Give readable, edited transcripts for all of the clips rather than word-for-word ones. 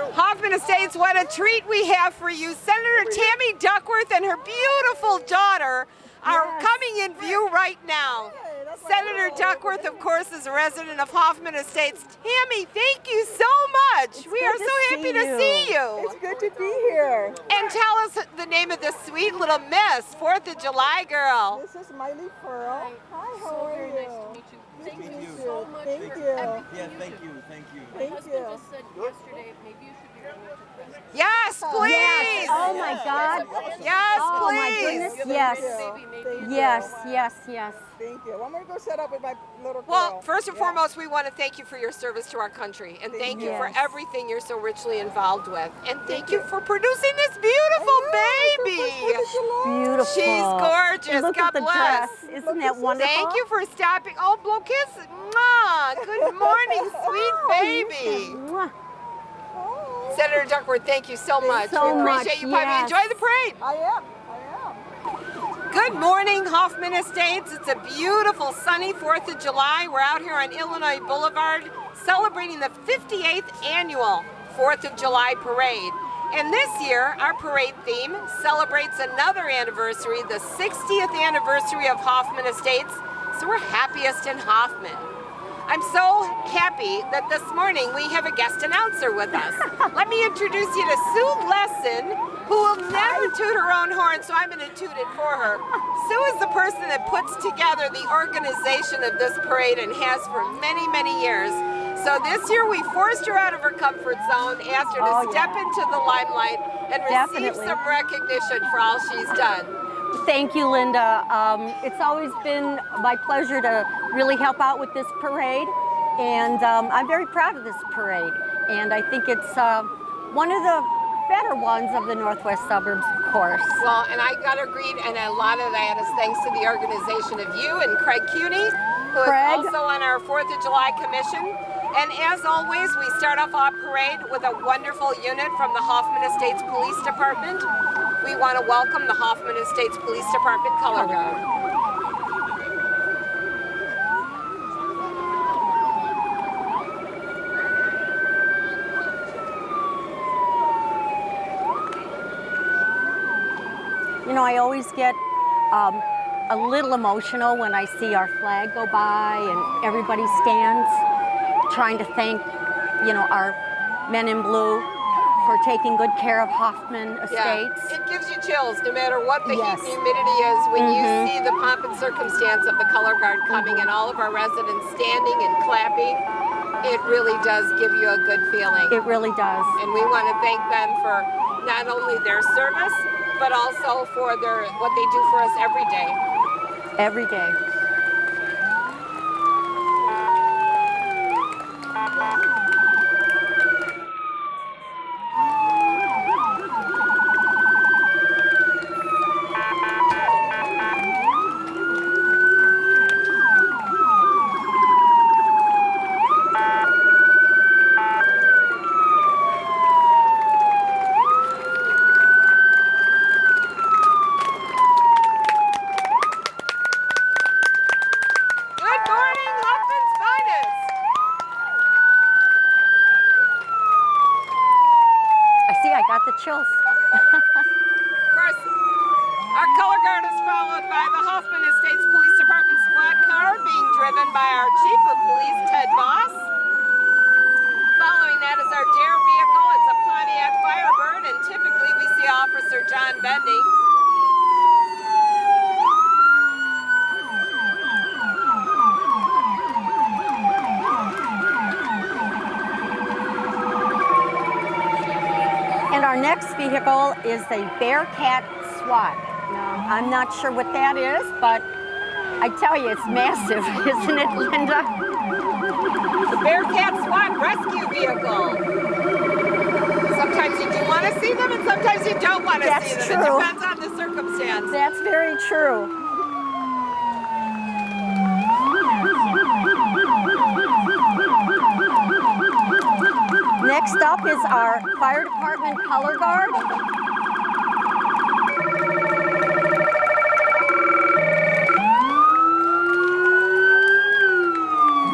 Hoffman Estates, what a treat we have for you. Senator Tammy Duckworth and her beautiful daughter are coming in view right now. Senator Duckworth, of course, is a resident of Hoffman Estates. Tammy, thank you so much. We are so happy to see you. It's good to be here. And tell us the name of this sweet little miss, 4th of July girl. This is Miley Pearl. Hi, how are you? Nice to meet you. Thank you so much. Thank you. Yeah, thank you, thank you. My husband just said yesterday, maybe you should be running for president. Yes, please. Yes. Oh my God. Yes, Oh my please. goodness. Yes. Maybe. Yes. Yes. Yes. Thank you. Well, I'm going to go set up with my little girl. Well, first and foremost, we want to thank you for your service to our country. And thank you for Yes. everything you're so richly involved with. And thank you for producing this beautiful baby. Beautiful. She's gorgeous. And look God at the bless. dress. Isn't that wonderful? Thank you for stopping. Oh, blow kiss. Mwah. Good morning, sweet baby. Mwah. Senator Duckworth, thank you so much. so we much, appreciate you coming. yes. Enjoy the parade. I am. Good morning, Hoffman Estates. It's a beautiful, sunny 4th of July. We're out here on Illinois Boulevard celebrating the 58th annual 4th of July parade. And this year, our parade theme celebrates another anniversary, the 60th anniversary of Hoffman Estates. So we're happiest in Hoffman. I'm so happy that this morning we have a guest announcer with us. Let me introduce you to Sue Lesson, who will never toot her own horn, so I'm going to toot it for her. Sue is the person that puts together the organization of this parade and has for many, many years. So this year we forced her out of her comfort zone, asked her to step into the limelight and receive some recognition for all she's done. Thank you, Linda. It's always been my pleasure to really help out with this parade, and I'm very proud of this parade. And I think it's one of the better ones of the Northwest suburbs, of course. Well, and I got her agreed, and a lot of that is thanks to the organization of you and Craig Cuney, who is also on our 4th of July commission. And as always, we start off our parade with a wonderful unit from the Hoffman Estates Police Department. We want to welcome the Hoffman Estates Police Department Color Guard. You know, I always get a little emotional when I see our flag go by and everybody stands trying to thank, you know, our men in blue for taking good care of Hoffman Estates. Yeah, it gives you chills no matter what the heat and humidity is when you see the pomp and circumstance of the color guard coming and all of our residents standing and clapping. It really does give you a good feeling. It really does. And we want to thank them for not only their service, but also for what they do for us every day. Every day. Chills. Of course, our color guard is followed by the Hoffman Estates Police Department squad car being driven by our Chief of Police, Ted Voss. Following that is our dare vehicle. It's a Pontiac Firebird, and typically we see Officer John Bending. And our next vehicle is the Bearcat SWAT. Now, I'm not sure what that is, but I tell you, it's massive, isn't it, Linda? The Bearcat SWAT rescue vehicle. Sometimes you do want to see them, and sometimes you don't want to see them. True. It depends on the circumstance. That's very true. Next up is our fire department color guard.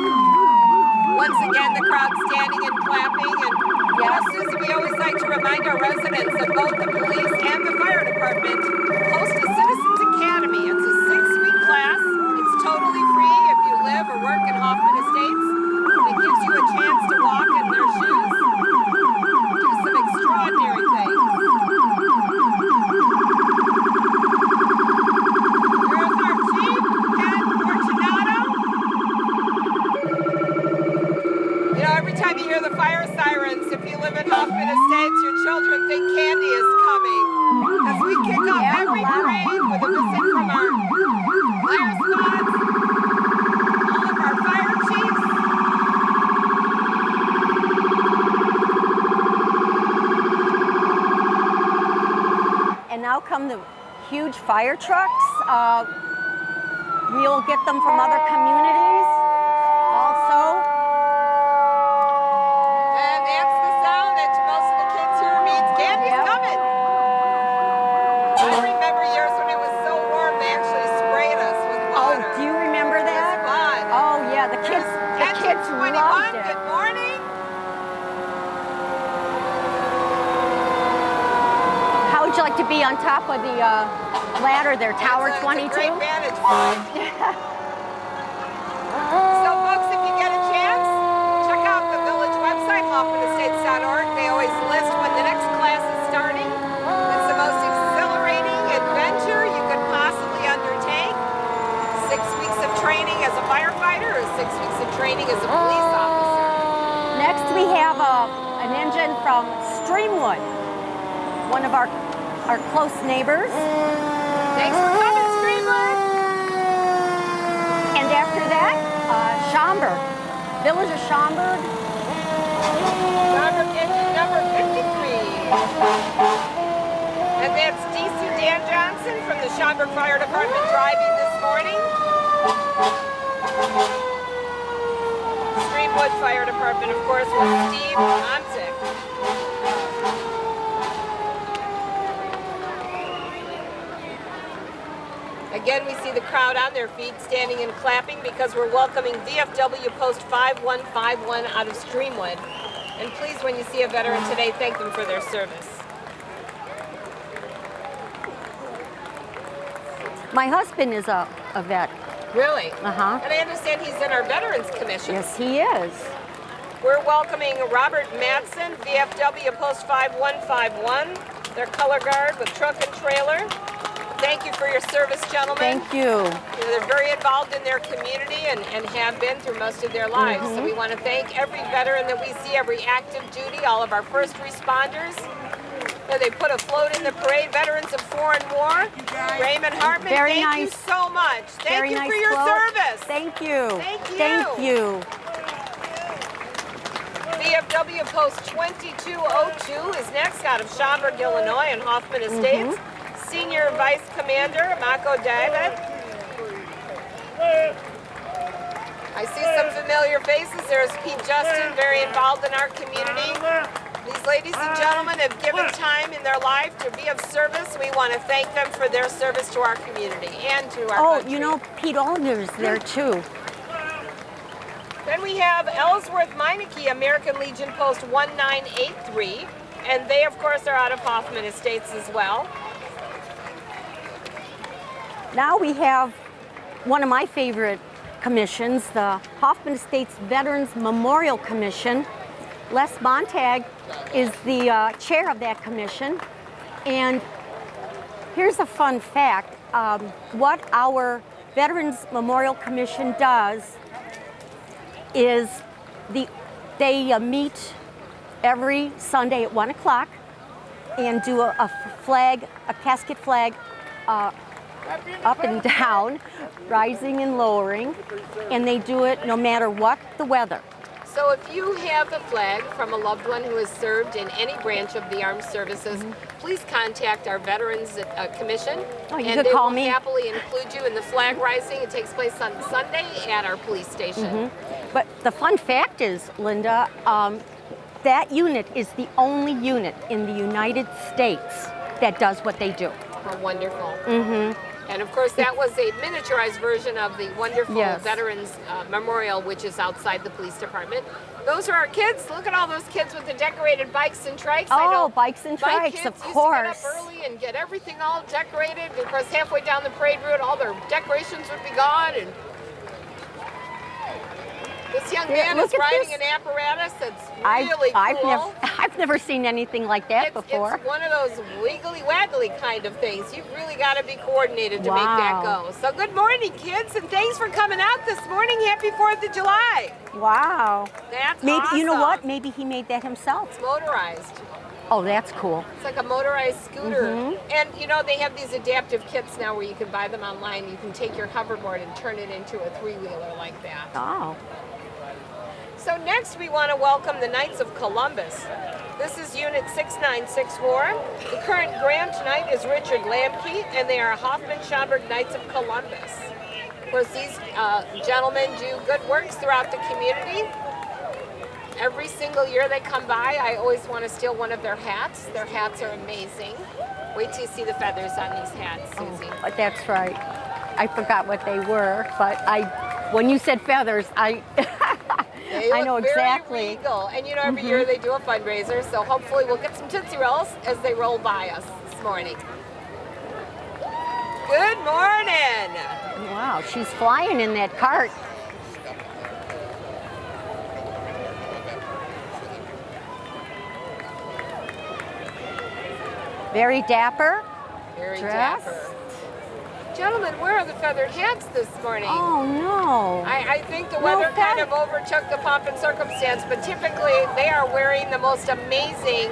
Once again, the crowd standing and clapping, and yes, Susie we always like to remind our residents that both the police and the fire department host a Citizens Academy. It's a 6-week class. It's totally free if you live or work in Hoffman Estates. It gives you a chance to walk in their shoes, do some extraordinary things. Here's our chief, Ken Fortunato. You know, every time you hear the fire sirens, if you live in Hoffman Estates, your children think candy is coming. As we kick off every parade with a visit from our fire squads, all of our fire chiefs. And now come the huge fire trucks. We'll get them from other communities also. And that's the sound that most of the kids here means candy's coming. I remember years when it was so warm they actually sprayed us with Oh, water. do you remember It was that? fun. Oh yeah, the kids Attention 21, loved it. good morning. How would you like to be on top of the ladder there, Tower It's a 22? great vantage point. So folks, if you get a chance, check out the village website, hoffmanestates.org. They always list when the next class is starting. It's the most exhilarating adventure you could possibly undertake. 6 weeks of training as a firefighter or 6 weeks of training as a police officer. Next we have an engine from Streamwood, one of our close neighbors. Thanks for coming, Streamwood. And after that, Schaumburg, village of Schaumburg. Schaumburg engine number 53. And that's DC Dan Johnson from the Schaumburg Fire Department driving this morning. Streamwood Fire Department, of course, with Steve Omsick. Again, we see the crowd on their feet standing and clapping because we're welcoming VFW Post 5151 out of Streamwood. And please, when you see a veteran today, thank them for their service. My husband is a vet. Really? Uh-huh. And I understand he's in our Veterans Commission. Yes, he is. We're welcoming Robert Madison, VFW Post 5151, their color guard with truck and trailer. Thank you for your service, gentlemen. Thank you. You know, they're very involved in their community and have been through most of their lives. So we want to thank every veteran that we see, every active duty, all of our first responders. So they put a float in the parade, Veterans of Foreign War. Raymond Hartman, Very thank you nice. so much. Thank Very you nice for your float. service. Thank you. Thank you. Thank you. VFW Post 2202 is next out of Schaumburg, Illinois, and Hoffman Estates. Senior Vice Commander Mako David. I see some familiar faces. There's Pete Justin, very involved in our community. These ladies and gentlemen have given time in their life to be of service. We want to thank them for their service to our community and to our country. You know, Pete Olner's there too. Then we have Ellsworth Meineke, American Legion Post 1983, and they, of course, are out of Hoffman Estates as well. Now we have one of my favorite commissions, the Hoffman Estates Veterans Memorial Commission. Les Montag is the chair of that commission. And here's a fun fact. What our Veterans Memorial Commission does is they meet every Sunday at 1 o'clock and do a casket flag up and down, rising and lowering, and they do it no matter what the weather. So if you have a flag from a loved one who has served in any branch of the armed services, please contact our Veterans Commission. Oh, you and could they call will me. happily include you in the flag rising. It takes place on Sunday at our police station. But the fun fact is, Linda, that unit is the only unit in the United States that does what they do. How wonderful. And of course, that was a miniaturized version of the wonderful Yes. Veterans Memorial, which is outside the police department. Those are our kids. Look at all those kids with the decorated bikes and trikes. I Oh, know bikes and my trikes, kids of used to course. get up early and get everything all decorated. Of course, halfway down the parade route, all their decorations would be gone. And this young man look is at riding this. an apparatus that's really cool. I've never seen anything like that before. It's one of those wiggly waggly kind of things. You've really got to be coordinated to make that Wow. go. So good morning, kids, and thanks for coming out this morning. Happy 4th of July. Wow. That's Maybe awesome. you know what? Maybe he made that himself. It's motorized. Oh, that's cool. It's like a motorized scooter. Mhm. And you know, they have these adaptive kits now where you can buy them online. You can take your hoverboard and turn it into a three-wheeler like that. Oh. So next we want to welcome the Knights of Columbus. This is Unit 6964. The current Graham tonight is Richard Lamke, and they are Hoffman Schaumburg Knights of Columbus. Of course, these gentlemen do good works throughout the community. Every single year they come by, I always want to steal one of their hats. Their hats are amazing. Wait till you see the feathers on these hats, Susie. But that's right. I forgot what they were, but when you said feathers, They I look know very exactly. regal. And you know, every year they do a fundraiser, so hopefully we'll get some Tootsie Rolls as they roll by us this morning. Good morning. Wow, she's flying in that cart. Very dapper. Very Dress. dapper. Gentlemen, where are the feathered hats this morning? Oh no. I think the weather kind of overtook the pomp and circumstance, but typically they are wearing the most amazing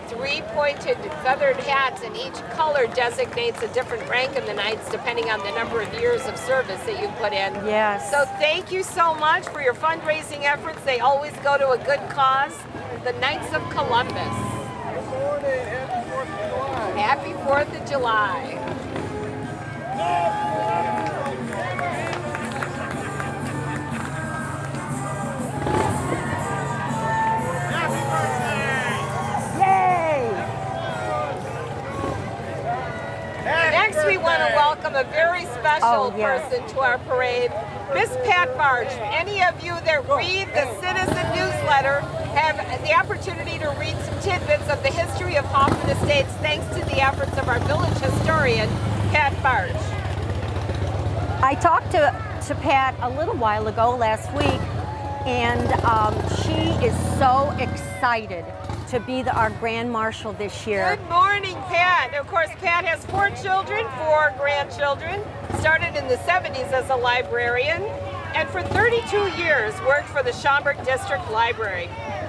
three-pointed feathered hats, and each color designates a different rank in the Knights depending on the number of years of service that you put in. Yes. So thank you so much for your fundraising efforts. They always go to a good cause. The Knights of Columbus. Good morning. Happy 4th of July. Happy 4th of July. Yay! Next, we want to welcome a very special person to our parade, Miss Pat Barge. Any of you that read the Citizen newsletter have the opportunity to read some tidbits of the history of Hoffman Estates thanks to the efforts of our village historian, Pat Barge. I talked to Pat a little while ago last week, and she is so excited to be our Grand Marshal this year. Good morning, Pat. Of course, Pat has 4 children, 4 grandchildren, started in the 70s as a librarian, and for 32 years worked for the Schaumburg District Library.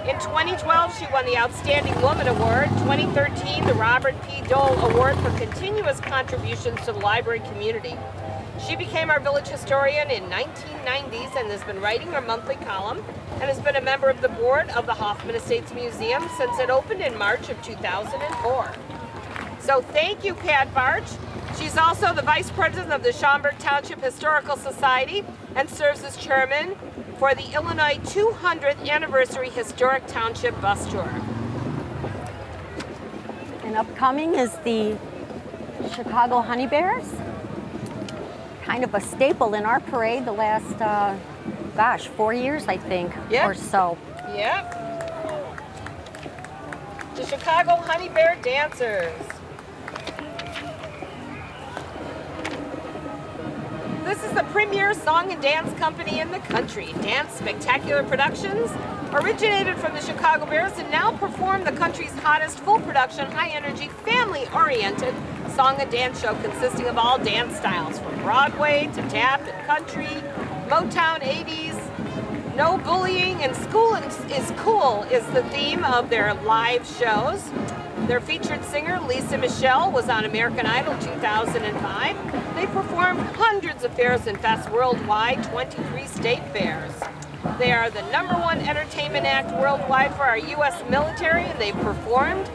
In 2012, she won the Outstanding Woman Award, 2013, the Robert P. Dole Award for continuous contributions to the library community. She became our village historian in 1990s and has been writing her monthly column and has been a member of the board of the Hoffman Estates Museum since it opened in March of 2004. So thank you, Pat Barge. She's also the vice president of the Schaumburg Township Historical Society and serves as chairman for the Illinois 200th Anniversary Historic Township Bus Tour. And upcoming is the Chicago Honey Bears. Kind of a staple in our parade the last, 4 years, I think, Yep. or so. Yep. The Chicago Honey Bear Dancers. This is the premier song and dance company in the country. Dance Spectacular Productions originated from the Chicago Bears and now perform the country's hottest full-production, high-energy, family-oriented song and dance show consisting of all dance styles, from Broadway to tap and country, Motown 80s. No bullying and school is cool is the theme of their live shows. Their featured singer, Lisa Michelle, was on American Idol 2005. They performed hundreds of fairs and fests worldwide, 23 state fairs. They are the #1 entertainment act worldwide for our U.S. military, and they've performed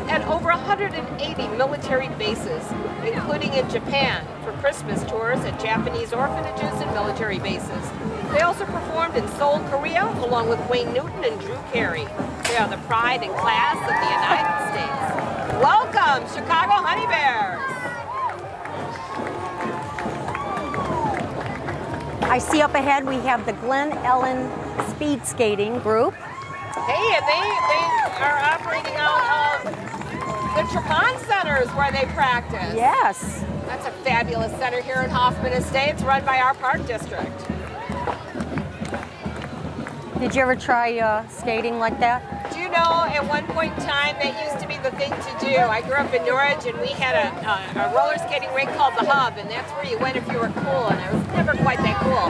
at over 180 military bases, including in Japan for Christmas tours at Japanese orphanages and military bases. They also performed in Seoul, Korea, along with Wayne Newton and Drew Carey. They are the pride and class of the United States. Welcome, Chicago Honey Bears! I see up ahead we have the Glen Ellen Speed Skating Group. Hey, and they are operating out of the Trapon Centers where they practice. Yes. That's a fabulous center here in Hoffman Estates, run by our park district. Did you ever try skating like that? Do you know, at one point in time, that used to be the thing to do. I grew up in Norwich, and we had a roller skating rink called the Hub, and that's where you went if you were cool, and I was never quite that cool.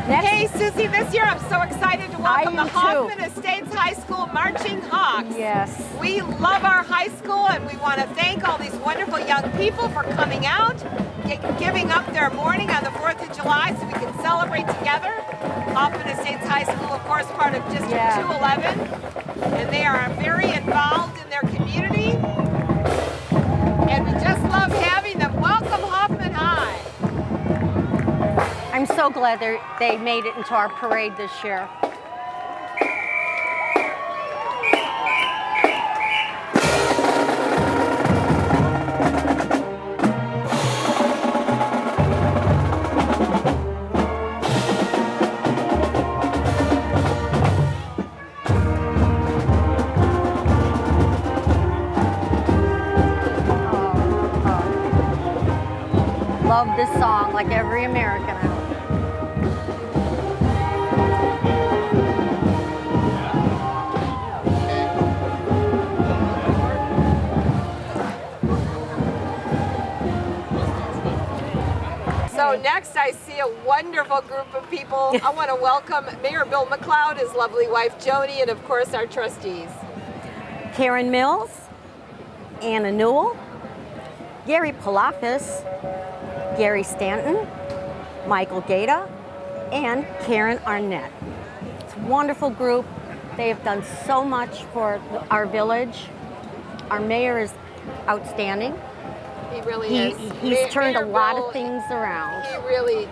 Hey, Susie, this year I'm so excited to welcome the Hoffman Estates High School Marching Hawks. Yes. We love our high school, and we want to thank all these wonderful young people for coming out, giving up their morning on the 4th of July so we can celebrate together. Hoffman Estates High School, of course, part of District 211, and they are very involved in their community, and we just love having them. Welcome, Hoffman High. I'm so glad they made it into our parade this year. Love this song like every American. So next I see a wonderful group of people. I want to welcome Mayor Bill McLeod, his lovely wife Jody, and of course our trustees. Karen Mills, Anna Newell, Gary Palafis, Gary Stanton, Michael Gata, and Karen Arnett. It's a wonderful group. They have done so much for our village. Our mayor is outstanding. He really is. He's turned Mayor a lot Bill, of things around. He really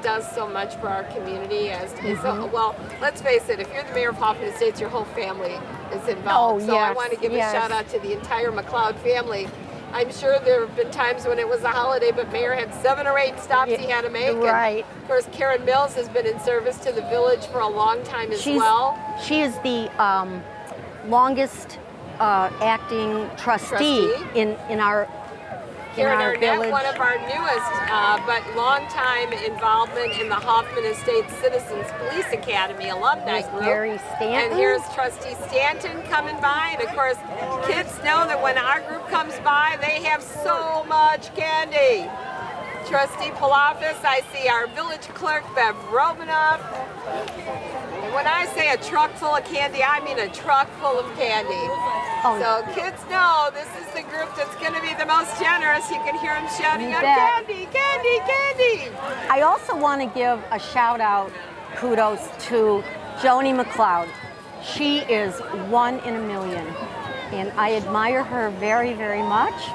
does so much for our community. Well, let's face it, if you're the mayor of Hoffman Estates, your whole family is involved. So I want to give a shout out to the entire McLeod family. I'm sure there have been times when it was a holiday, but Mayor had 7 or 8 stops he had to make. Right. And of course, Karen Mills has been in service to the village for a long time as well. She is the longest acting trustee in our Karen Arnett, village. one of our newest, but long-time involvement in the Hoffman Estates Citizens Police Academy alumni group. Gary Stanton. And here's Trustee Stanton coming by. And of course, kids know that when our group comes by, they have so much candy. Trustee Palafis, I see our village clerk, Bev Romanoff. And when I say a truck full of candy, I mean a truck full of candy. So kids know this is the group that's going to be the most generous. You can hear them shouting out, candy, candy, candy. I also want to give a shout out, kudos to Joni McLeod. She is 1 in a million, and I admire her very, very much.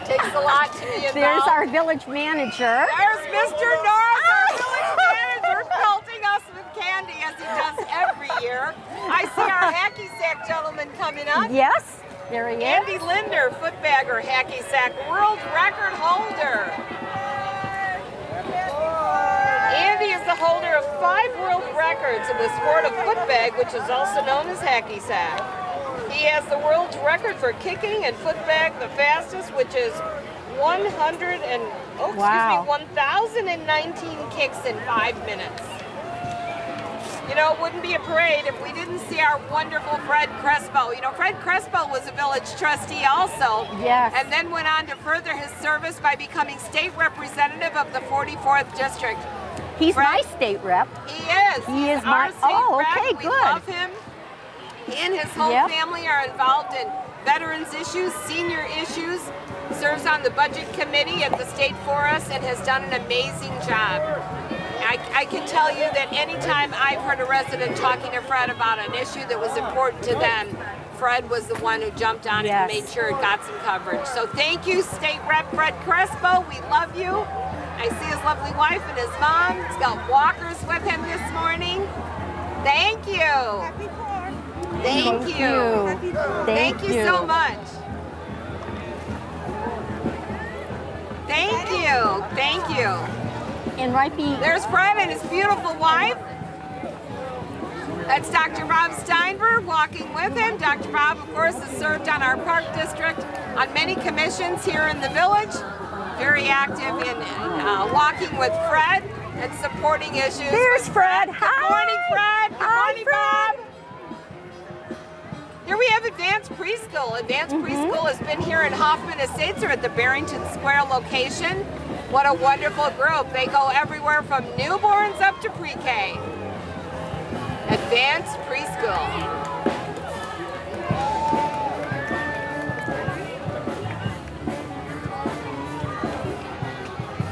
Takes a lot to be involved. There's our village manager. There's Mr. Norris, our village manager, pelting us with candy as he does every year. I see our hacky sack gentleman coming up. Yes, there he is. Andy Linder, footbagger, hacky sack world record holder. Andy is the holder of 5 world records in the sport of footbag, which is also known as hacky sack. He has the world's record for kicking and footbag the fastest, which is 1,019 kicks in 5 minutes. You know, it wouldn't be a parade if we didn't see our wonderful Fred Crespo. You know, Fred Crespo was a village trustee also. Yes. And then went on to further his service by becoming state representative of the 44th District. He's my state rep. He is. He is our my, state rep. okay, We good. love him. He and his whole family are involved in veterans issues, senior issues, serves on the budget committee at the state forest, and has done an amazing job. I can tell you that anytime I've heard a resident talking to Fred about an issue that was important to them, Fred was the one who jumped on it and made sure it got some coverage. So thank you, State Rep Fred Crespo. We love you. I see his lovely wife and his mom. He's got walkers with him this morning. Thank you. Happy 4th. Thank you. Happy 4th. Thank you so much. Thank you. Thank you. And right be There's Fred and his beautiful wife. That's Dr. Bob Steinberg walking with him. Dr. Bob, of course, has served on our park district on many commissions here in the village. Very active in walking with Fred and supporting issues. There's with Fred. Good Hi. morning, Fred. Good Hi, morning, Fred. Bob. Here we have Advanced Preschool. Advanced Preschool has been here in Hoffman Estates or at the Barrington Square location. What a wonderful group. They go everywhere from newborns up to pre-K. Advanced Preschool.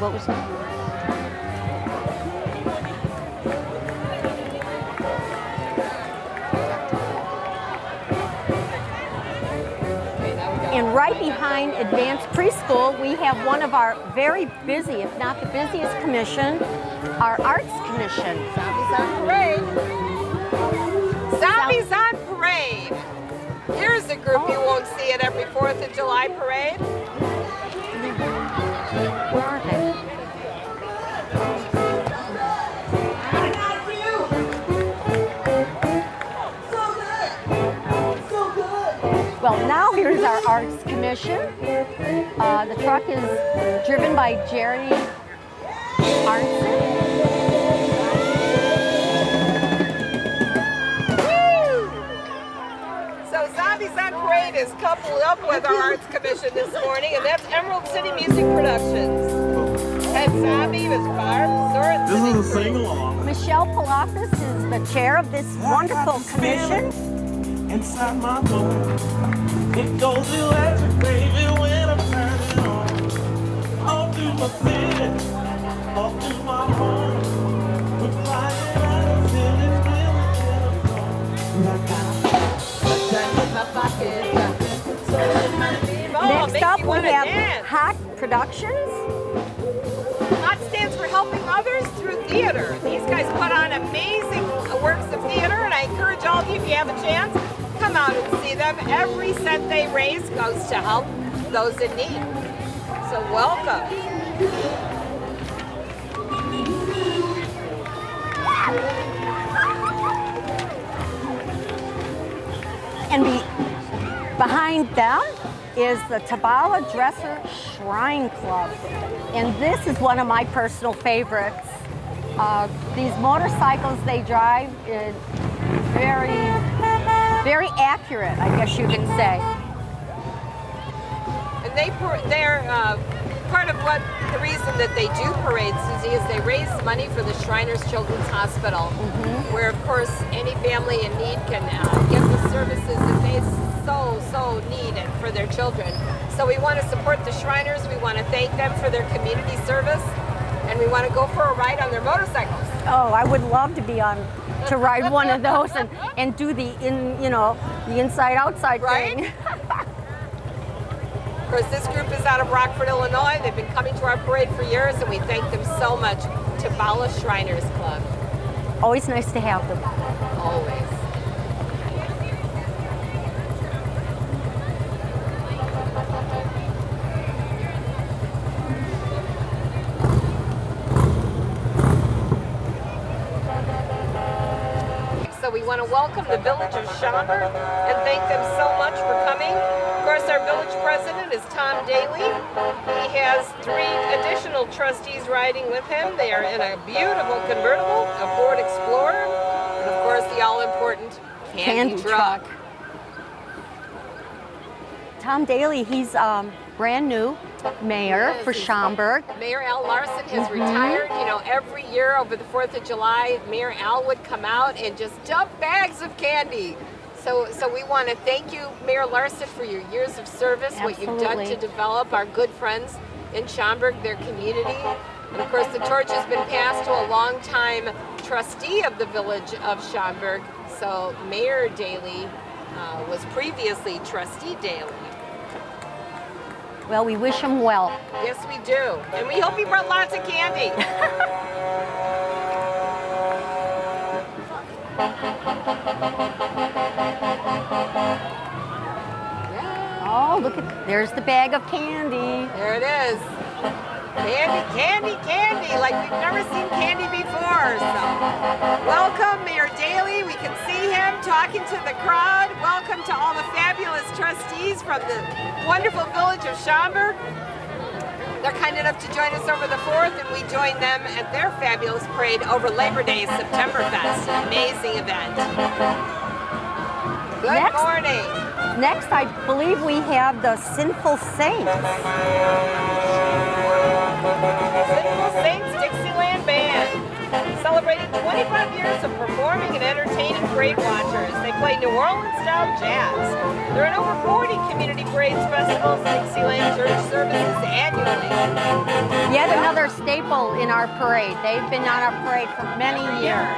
what was that? And right behind Advanced Preschool, we have one of our very busy, if not the busiest commission, our Arts Commission. Zombies on Parade. Zombies on Parade. Here's a group you won't see at every 4th of July parade. Where are they? Well, now here's our Arts Commission. The truck is driven by Jerry Arnson. So Zombies on Parade is coupled up with our Arts Commission this morning, and that's Emerald City Music Productions. And Zombie was Barb Zorth. This is a sing-along. Michelle Palafis is the chair of this wonderful commission. Inside my bones, it goes electric, baby, when I turn it on. All through my city, all through my home. We're flying out of city, Next up, we have dance. Hot Productions. HOT stands for Helping Others Through Theater. These guys put on amazing works of theater, and I encourage all of you, if you have a chance, come out and see them. Every cent they raise goes to help those in need. So welcome. And behind them is the Tabali Dresser Shrine Club. And this is one of my personal favorites. These motorcycles they drive is very accurate, I guess you can say. And they're part of what the reason that they do parades, Susie, is they raise money for the Shriners Children's Hospital, where of course any family in need can get the services that they so need for their children. So we want to support the Shriners. We want to thank them for their community service, and we want to go for a ride on their motorcycles. Oh, I would love to to ride one of those and do the inside-outside Right? thing. Of course, this group is out of Rockford, Illinois. They've been coming to our parade for years, and we thank them so much. Tabali Shriners Club. Always nice to have them. Always. So we want to welcome the village of Schaumburg and thank them so much for coming. Of course, our village president is Tom Daly. He has 3 additional trustees riding with him. They are in a beautiful convertible, a Ford Explorer, and of course the all-important candy truck. Tom Daly, he's brand new mayor for Schaumburg. Mayor Al Larson has retired. You know, every year over the 4th of July, Mayor Al would come out and just dump bags of candy. So we want to thank you, Mayor Larson, for your years of service, what you've done to develop our good friends in Schaumburg, their community. And of course, the torch has been passed to a longtime trustee of the village of Schaumburg. So Mayor Daly was previously Trustee Daly. Well, we wish him well. Yes, we do. And we hope he brought lots of candy. Oh, look there's the bag of candy. There it is. Candy, candy, candy, like we've never seen candy before. So, welcome Mayor Daley. We can see him talking to the crowd. Welcome to all the fabulous trustees from the wonderful village of Schaumburg. They're kind enough to join us over the 4th, and we join them at their fabulous parade over Labor Day, Septemberfest, an amazing event. Good morning. Next, I believe we have the Sinful Saints. Sinful Saints Dixieland Band, celebrating 25 years of performing and entertaining parade watchers. They play New Orleans-style jazz. They're in over 40 community parades, festivals, Dixieland church services annually. Yet another staple in our parade. They've been on our parade for many years.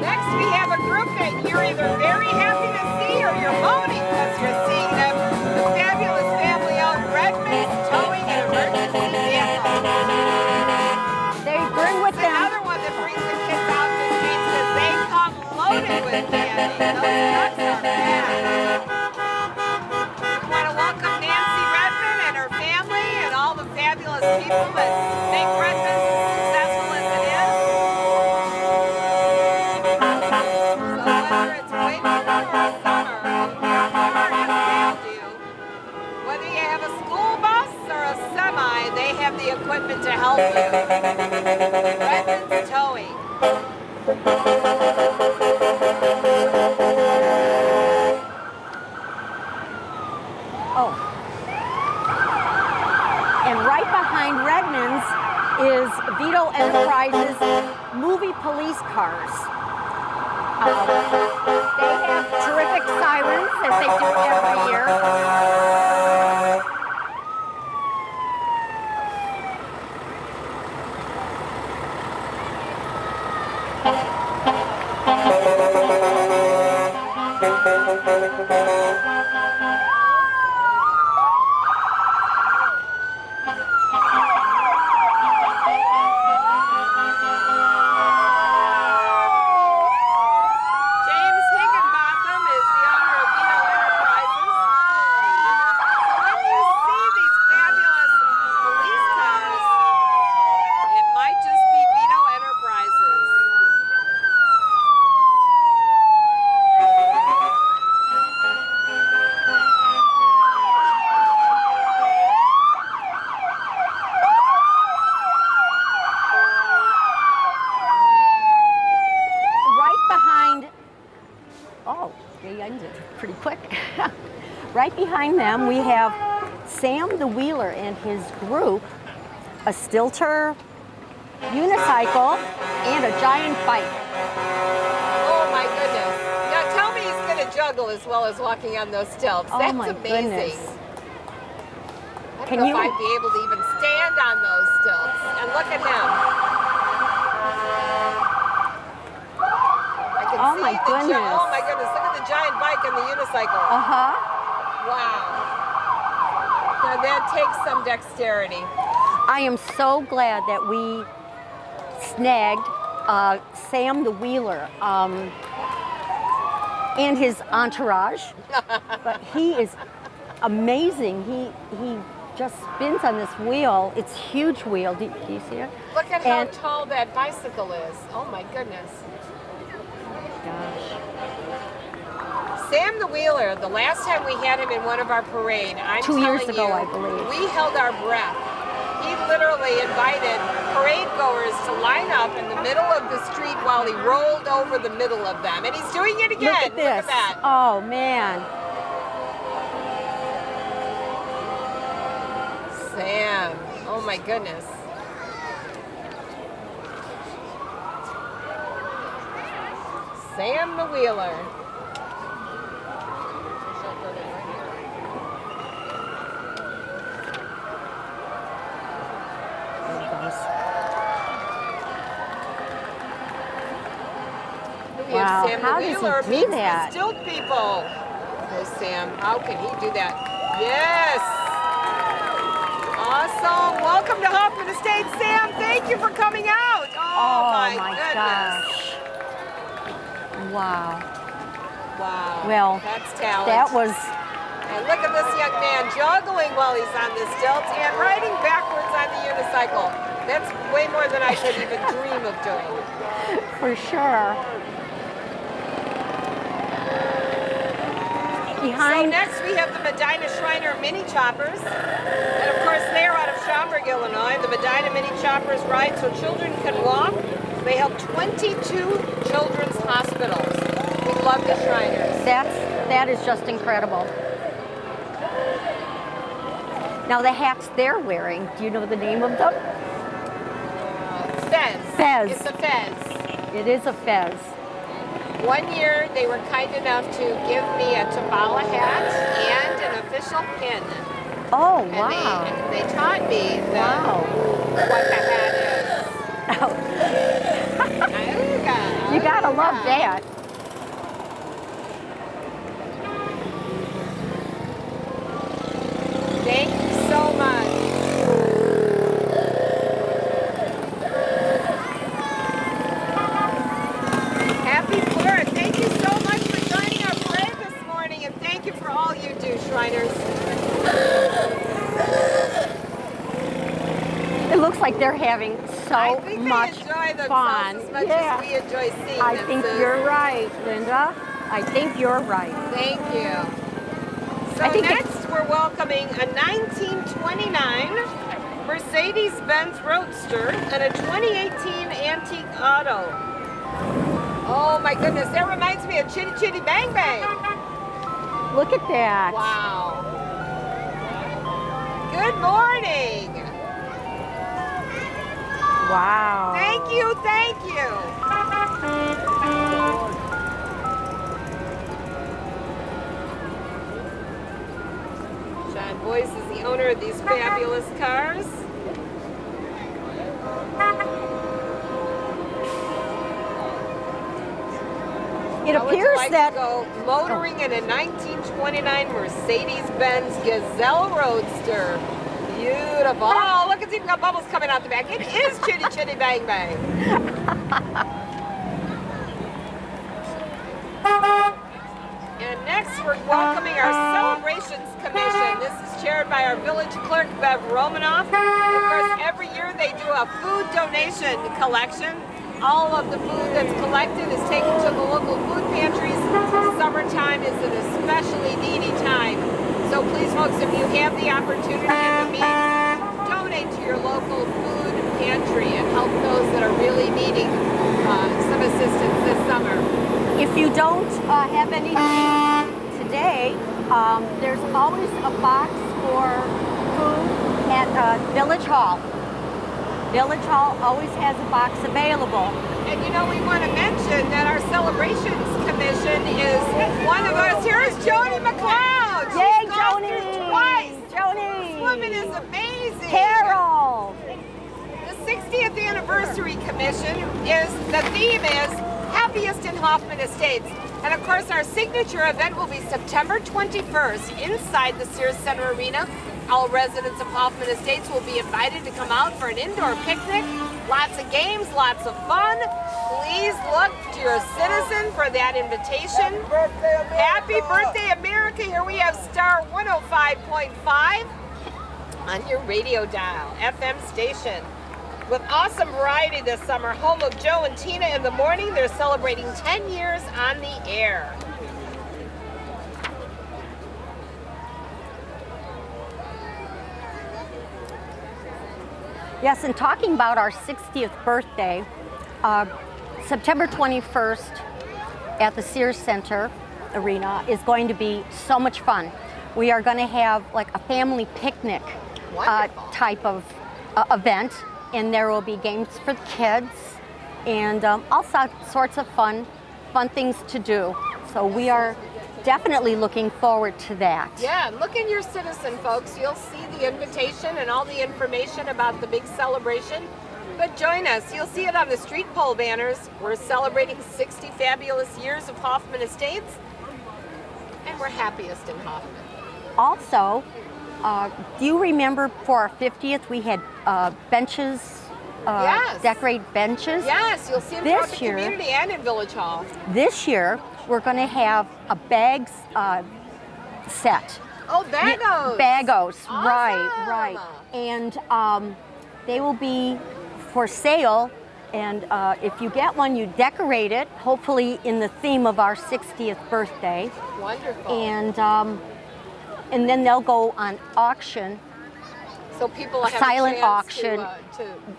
Next, we have a group that you're either very happy to see or you're moaning because you're seeing them. The fabulous family-owned Redmond Towing and Emergency Vehicle. They bring with them Another one that brings the kids out in the streets because they come loaded with candy. Those trucks are packed. We want to welcome Nancy Redmond and her family and all the fabulous people that make Redmond as successful as it is. So whether it's winter or summer, your plumber has failed you. Whether you have a school bus or a semi, they have the equipment to help you. Redmond's Towing. Oh. And right behind Redmond's is Vito Enterprises movie police cars. They have terrific sirens, as they do every year. Pretty quick. Right behind them we have Sam the Wheeler and his group, a Stilter unicycle, and a giant bike. Oh my goodness. Now tell me he's going to juggle as well as walking on those stilts. Oh, That's my amazing. Goodness. I don't know if I'd be able to even stand on those stilts. And look at him. Oh my goodness. Oh my goodness, look at the giant bike and the unicycle. Uh-huh. Wow. Now that takes some dexterity. I am so glad that we snagged Sam the Wheeler and his entourage. But he is amazing. He just spins on this wheel. It's a huge wheel. Do you see it? Look at how tall that bicycle is. Oh my goodness. Gosh. Sam the Wheeler, the last time we had him in one of our parade, I'm 2 years telling ago, you, I believe. we held our breath. He literally invited parade goers to line up in the middle of the street while he rolled over the middle of them. And he's doing it again. Look at this. Look at that. Oh, man. Sam. Oh, my goodness. Sam the Wheeler. Wow, Sam how the does Wheeler he do meets that? the stilt people. Oh, Sam, how can he do that? Yes. Awesome. Welcome to Hoffman Estates, Sam. Thank you for coming out. Oh, my goodness. Gosh. Wow. Wow. Well, that's talent. that was And look at this young man juggling while he's on the stilts and riding backwards on the unicycle. That's way more than I could even dream of doing. For sure. So Behind, next we have the Medina Shriner Mini Choppers. And of course they are out of Schaumburg, Illinois. The Medina Mini Choppers ride so children can walk. They help 22 children's hospitals. We love the Shriners. that is just incredible. Now the hats they're wearing, do you know the name of them? Fez. Fez. It's a Fez. It is a Fez. One year they were kind enough to give me a Tabali hat and an official pin. Oh, And wow. they taught me what the hat is. You gotta love that. Thank you so much. Happy Flora, thank you so much for joining our parade this morning, and thank you for all you do, Shriners. It looks like they're having I so think much they enjoy themselves fun. as much Yeah. as we enjoy seeing I them. think Sis. you're right, Linda. I think you're right. Thank you. So I think next we're welcoming a 1929 Mercedes-Benz Roadster and a 2018 antique auto. Oh my goodness, that reminds me of Chitty Chitty Bang Bang. Look at that. Wow. Good morning. Wow. Thank you, thank you. John Boyce is the owner of these fabulous cars. It How would you appears like that to go motoring in a 1929 Mercedes-Benz Gazelle Roadster. Beautiful. Oh, look, it's even got bubbles coming out the back. It is Chitty Chitty Bang Bang. And next, we're welcoming our Celebrations Commission. This is chaired by our village clerk, Bev Romanoff. Of course, every year they do a food donation collection. All of the food that's collected is taken to the local food pantries. Summertime is an especially needy time. So please, folks, if you have the opportunity and the means, donate to your local food pantry and help those that are really needing some assistance this summer. if you don't have anything today, there's always a box for food at Village Hall. Village Hall always has a box available. And you know, we want to mention that our Celebrations Commission is one of us. Here's Joni McLeod. Yay, She's gone Joni! through twice. Joni! This woman is amazing. Carol! The 60th Anniversary Commission the theme is Happiest in Hoffman Estates. And of course, our signature event will be September 21st inside the Sears Center Arena. All residents of Hoffman Estates will be invited to come out for an indoor picnic. Lots of games, lots of fun. Please look to your citizen for that invitation. Happy birthday, America. Here we have Star 105.5 on your radio dial, FM station. With awesome variety this summer, home of Joe and Tina in the morning, they're celebrating 10 years on the air. Yes, and talking about our 60th birthday, September 21st at the Sears Center Arena is going to be so much fun. We are going to have like a family picnic type of event, and there will be games for the kids and all sorts of fun things to do. So we are definitely looking forward to that. Yeah, look in your citizen, folks. You'll see the invitation and all the information about the big celebration. But join us. You'll see it on the street pole banners. We're celebrating 60 fabulous years of Hoffman Estates, and we're happiest in Hoffman. Also, do you remember for our 50th we had benches, Yes. decorate benches? Yes, you'll see them throughout the community and in Village Hall. This year we're going to have a bags set Oh, bagos. Bagos, right, Awesome. right. And they will be for sale. And if you get one, you decorate it, hopefully in the theme of our 60th birthday. Wonderful. And then they'll go on auction so people have silent a chance auction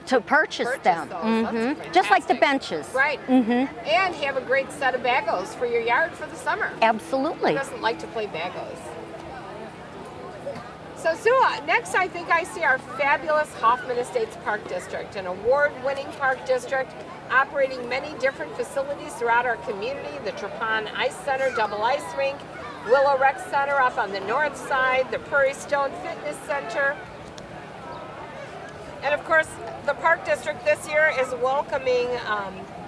to purchase them. those. That's Just like the fantastic. benches. Right. And have a great set of bagos for your yard for the summer. Absolutely. Who doesn't like to play bagos? So Sue, next I think I see our fabulous Hoffman Estates Park District, an award-winning park district operating many different facilities throughout our community, the Trapon Ice Center, Double Ice Rink, Willow Rec Center up on the north side, the Prairie Stone Fitness Center. And of course, the Park District this year is welcoming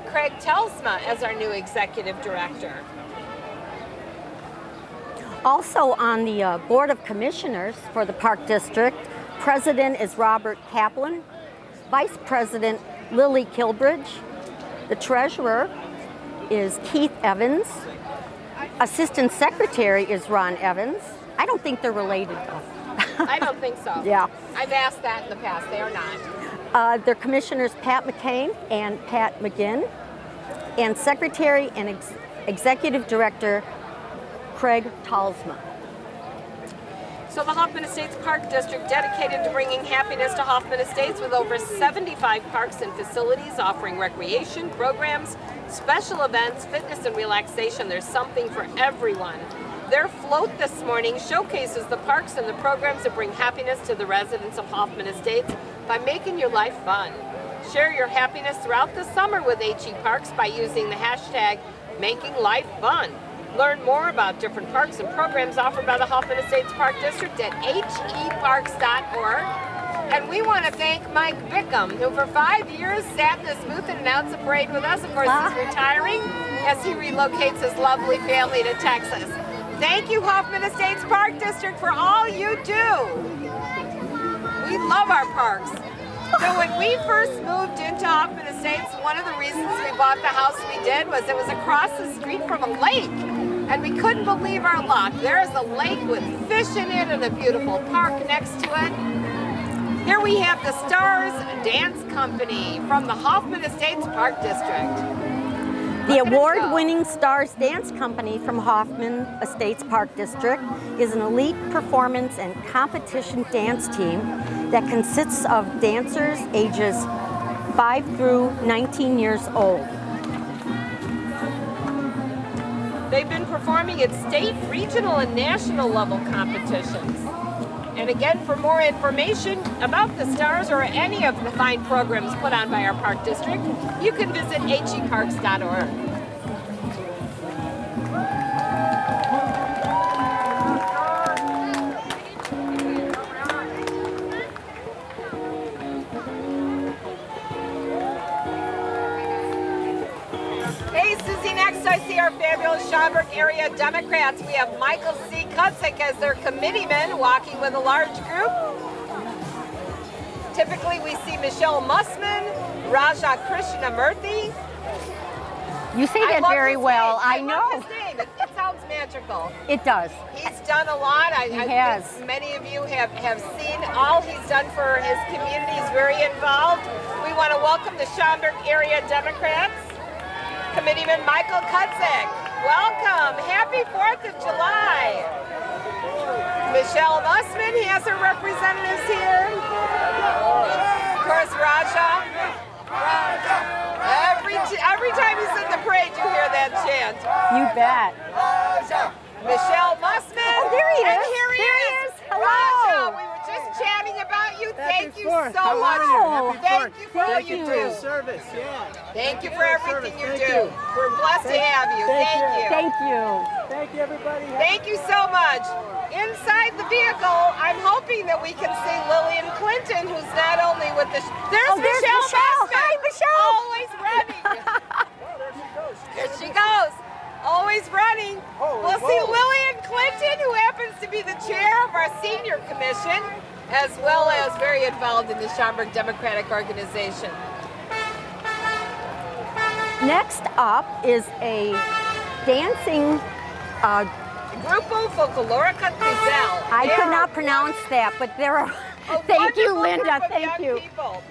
Craig Telsma as our new Executive Director. Also on the Board of Commissioners for the Park District, President is Robert Kaplan, Vice President Lily Kilbridge, the Treasurer is Keith Evans, Assistant Secretary is Ron Evans. I don't think they're related though. I don't think so. Yeah. I've asked that in the past. They are not. Their commissioners Pat McCain and Pat McGinn, and Secretary and Executive Director Craig Talsma. So the Hoffman Estates Park District, dedicated to bringing happiness to Hoffman Estates with over 75 parks and facilities offering recreation, programs, special events, fitness and relaxation. There's something for everyone. Their float this morning showcases the parks and the programs that bring happiness to the residents of Hoffman Estates by making your life fun. Share your happiness throughout the summer with HE Parks by using the hashtag #MakingLifeFun. Learn more about different parks and programs offered by the Hoffman Estates Park District at heparks.org. And we want to thank Mike Bickham, who for 5 years sat in this booth and announced the parade with us. Of course, he's retiring as he relocates his lovely family to Texas. Thank you, Hoffman Estates Park District, for all you do. We love our parks. So when we first moved into Hoffman Estates, one of the reasons we bought the house we did was it was across the street from a lake. And we couldn't believe our luck. There is a lake with fish in it and a beautiful park next to it. Here we have the Stars Dance Company from the Hoffman Estates Park District. The award-winning Stars Dance Company from Hoffman Estates Park District is an elite performance and competition dance team that consists of dancers ages 5 through 19 years old. They've been performing at state, regional, and national level competitions. And again, for more information about the Stars or any of the fine programs put on by our park district, you can visit heparks.org. Hey, Susie, next I see our fabulous Schaumburg area Democrats. We have Michael C. Kutzik as their committeeman, walking with a large group. Typically, we see Michelle Mussman, Raja Krishnamurthy. You say that very well. I know. love his name. It sounds magical. It does. He's done a lot. I has. think many of you have seen all he's done for his community. He's very involved. We want to welcome the Schaumburg area Democrats. Committeeman Michael Kutzik. Welcome. Happy 4th of July. Michelle Mussman has her representatives here. Of course, Raja. Every time he's in the parade, you hear that chant. You bet. Michelle Mussman. Oh, there he and is. Here he There he is. is. Hello. Raja, we were just chatting about you. Thank you so much. Thank you for all you do. Service, yeah. Thank you for everything you do. We're blessed to have you. Thank you. Thank you. Thank you, everybody. Thank you so much. Inside the vehicle, I'm hoping that we can see Lillian Clinton, who's not only with the... There's Michelle Michelle. Mussman. Hi, Michelle. Always running. There she goes. Always running. We'll see Lillian Clinton, who happens to be the chair of our senior commission, as well as very involved in the Schaumburg Democratic Organization. Next up is a dancing Grupo Folklorica Pizel. I could not pronounce that, but there are. Thank you, Linda. Thank you. People.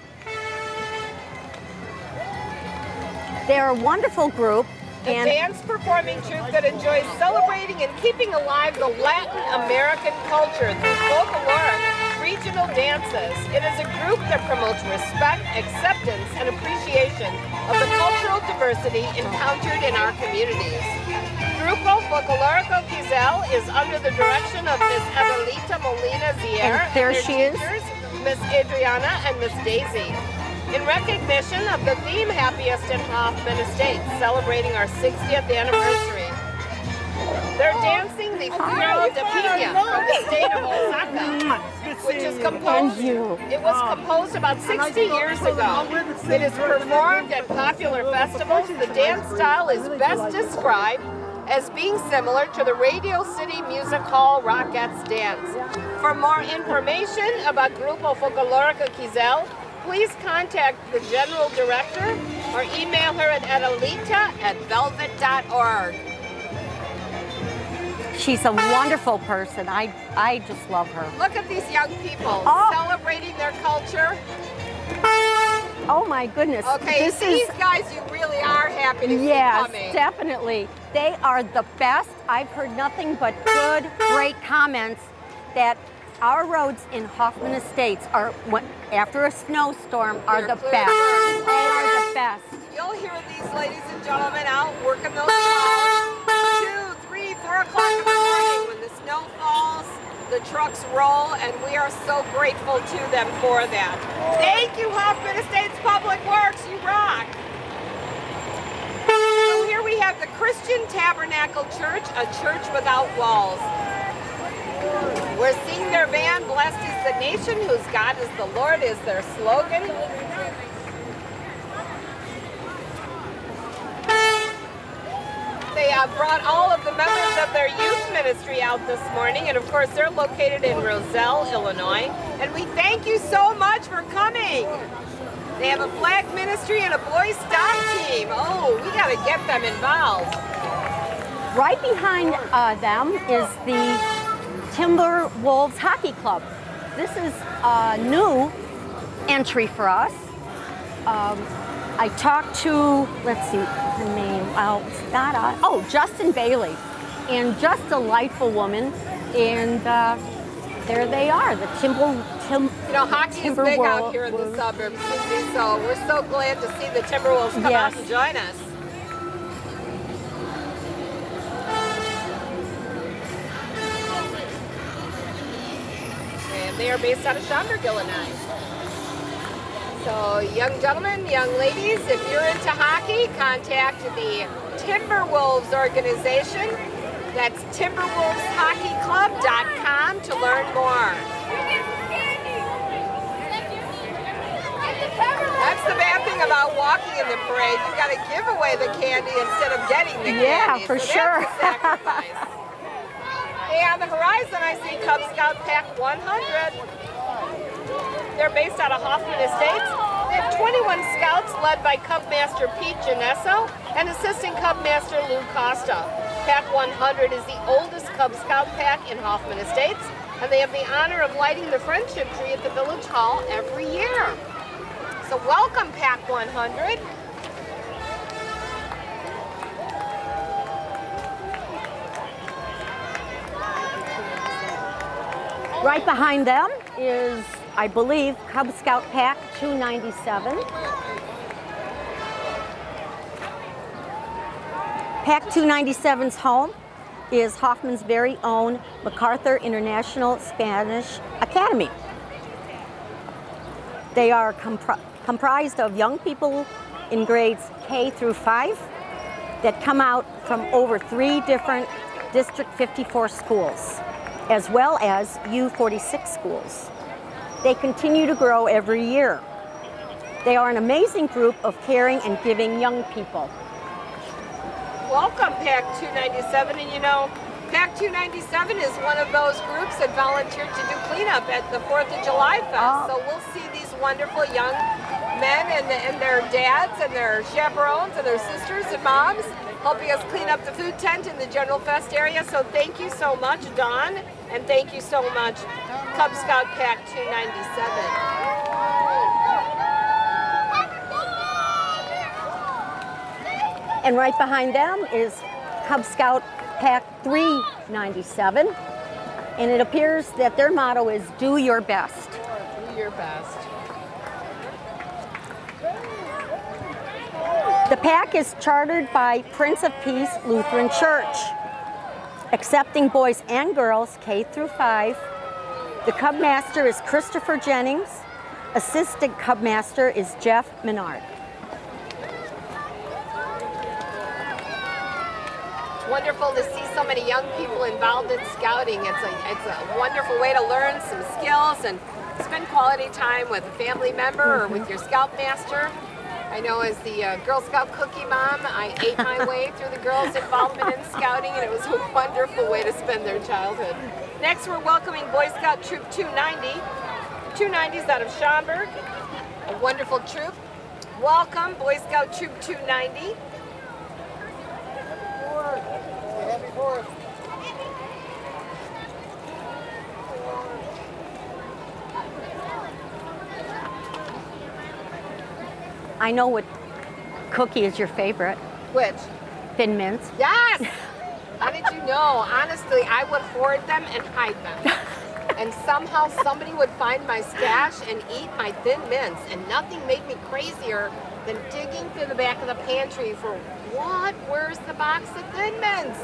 They're a wonderful group. A dance performing troupe that enjoys celebrating and keeping alive the Latin American culture through folkloric regional dances. It is a group that promotes respect, acceptance, and appreciation of the cultural diversity encountered in our communities. Grupo Folklorico Pizel is under the direction of Miss Adelita Molina Zier And there their she is. teachers, Miss Adriana and Miss Daisy. In recognition of the theme Happiest in Hoffman Estates, celebrating our 60th anniversary. They're dancing the Figaro de Pina from the state of Osaka, which is composed. It was composed about 60 years ago. It is performed at popular festivals. The dance style is best described as being similar to the Radio City Music Hall Rockettes dance. For more information about Grupo Folklorica Kizel, please contact the General Director or email her at adelita@velvet.org. She's a wonderful person. I just love her. Look at these young people celebrating their culture. Oh my goodness. Okay, these guys you really are happy to see coming. Yes, definitely. They are the best. I've heard nothing but good, great comments that our roads in Hoffman Estates are, after a snowstorm, are the best. They are the best. You'll hear these ladies and gentlemen out working those calls 2, 3, 4 o'clock in the morning when the snow falls, the trucks roll, and we are so grateful to them for that. Thank you, Hoffman Estates Public Works, you rock. So here we have the Christian Tabernacle Church, a church without walls. We're seeing their band, Blessed is the Nation, whose God is the Lord, is their slogan. They brought all of the members of their youth ministry out this morning, and of course they're located in Roselle, Illinois. And we thank you so much for coming. They have a flag ministry and a Boy Scout team. Oh, we got to get them involved. Right behind them is the Timberwolves Hockey Club. This is a new entry for us. I talked to, let's see, her name, Justin Bailey, and just a delightful woman, and there they are, the hockey is big out here in the suburbs, Susie, so we're so glad to see the Timberwolves come out and join us. And they are based out of Schaumburg, Illinois. So, young gentlemen, young ladies, if you're into hockey, contact the Timberwolves organization. That's timberwolveshockeyclub.com to learn more. That's the bad thing about walking in the parade. You got to give away the candy instead of getting the candy. Yeah, for sure. That's a sacrifice. Hey, on the horizon, I see Cub Scout Pack 100. They're based out of Hoffman Estates. They have 21 scouts led by Cub Master Pete Genesso and Assistant Cub Master Lou Costa. Pack 100 is the oldest Cub Scout pack in Hoffman Estates, and they have the honor of lighting the Friendship Tree at the Village Hall every year. So welcome, Pack 100. Right behind them is, I believe, Cub Scout Pack 297. Pack 297's home is Hoffman's very own MacArthur International Spanish Academy. They are comprised of young people in grades K through 5 that come out from over 3 different District 54 schools, as well as U46 schools. They continue to grow every year. They are an amazing group of caring and giving young people. Welcome, Pack 297, and you know, Pack 297 is one of those groups that volunteered to do cleanup at the 4th of July Fest. So we'll see these wonderful young men and their dads and their chaperones and their sisters and moms helping us clean up the food tent in the General Fest area. So thank you so much, Dawn, and thank you so much, Cub Scout Pack 297. And right behind them is Cub Scout Pack 397. And it appears that their motto is do your best. Do your best. The pack is chartered by Prince of Peace Lutheran Church, accepting boys and girls K through 5. The Cub Master is Christopher Jennings. Assistant Cub Master is Jeff Menard. It's wonderful to see so many young people involved in scouting. It's a wonderful way to learn some skills and spend quality time with a family member or with your Scout Master. I know as the Girl Scout cookie mom, I ate my way through the girls' involvement in scouting, and it was a wonderful way to spend their childhood. Next, we're welcoming Boy Scout Troop 290. 290 is out of Schaumburg, a wonderful troop. Welcome, Boy Scout Troop 290. Happy 4th. I know what cookie is your favorite. Which? Thin Mints. Yes! How did you know? Honestly, I would hoard them and hide them. And somehow somebody would find my stash and eat my Thin Mints. And nothing made me crazier than digging through the back of the pantry for what? Where's the box of Thin Mints?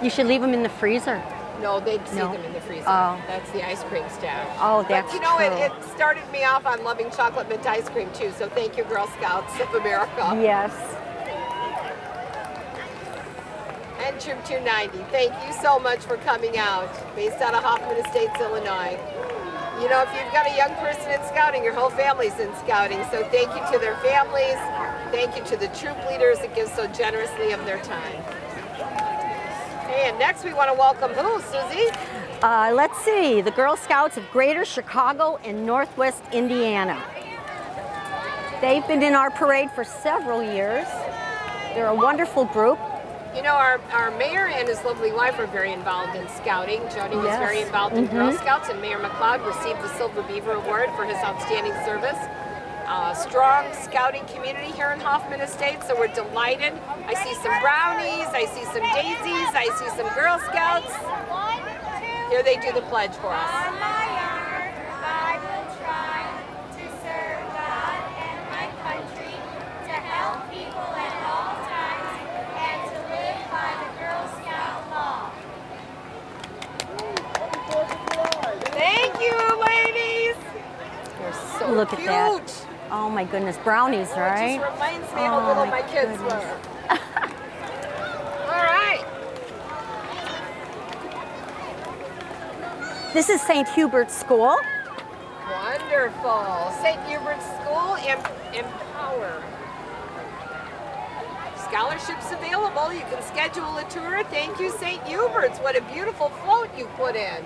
You should leave them in the freezer. No, they'd see No. them in the freezer. Oh. That's the ice cream stash. Oh, that's But you know, true. it started me off on loving chocolate mint ice cream too. So thank you, Girl Scouts of America. Yes. And Troop 290, thank you so much for coming out, based out of Hoffman Estates, Illinois. You know, if you've got a young person in scouting, your whole family's in scouting. So thank you to their families. Thank you to the troop leaders that give so generously of their time. Okay, and next we want to welcome who, Susie? Let's see, the Girl Scouts of Greater Chicago and Northwest Indiana. They've been in our parade for several years. They're a wonderful group. You know, our mayor and his lovely wife are very involved in scouting. Jody was Yes. very involved in Girl Scouts, and Mayor McLeod received the Silver Beaver Award for his outstanding service. Strong scouting community here in Hoffman Estates, so we're delighted. I see some brownies, I see some daisies, I see some Girl Scouts. Here they do the pledge for us. I will try to serve God and my country, to help people at all times, and to live by the Girl Scout law. Thank you, ladies. You're so Look cute. at that. Oh my goodness, brownies, right? It just reminds me how little my kids goodness. were. All right. This is St. Hubert's School. Wonderful. St. Hubert's School, Empower. Scholarships available. You can schedule a tour. Thank you, St. Hubert's. What a beautiful float you put in.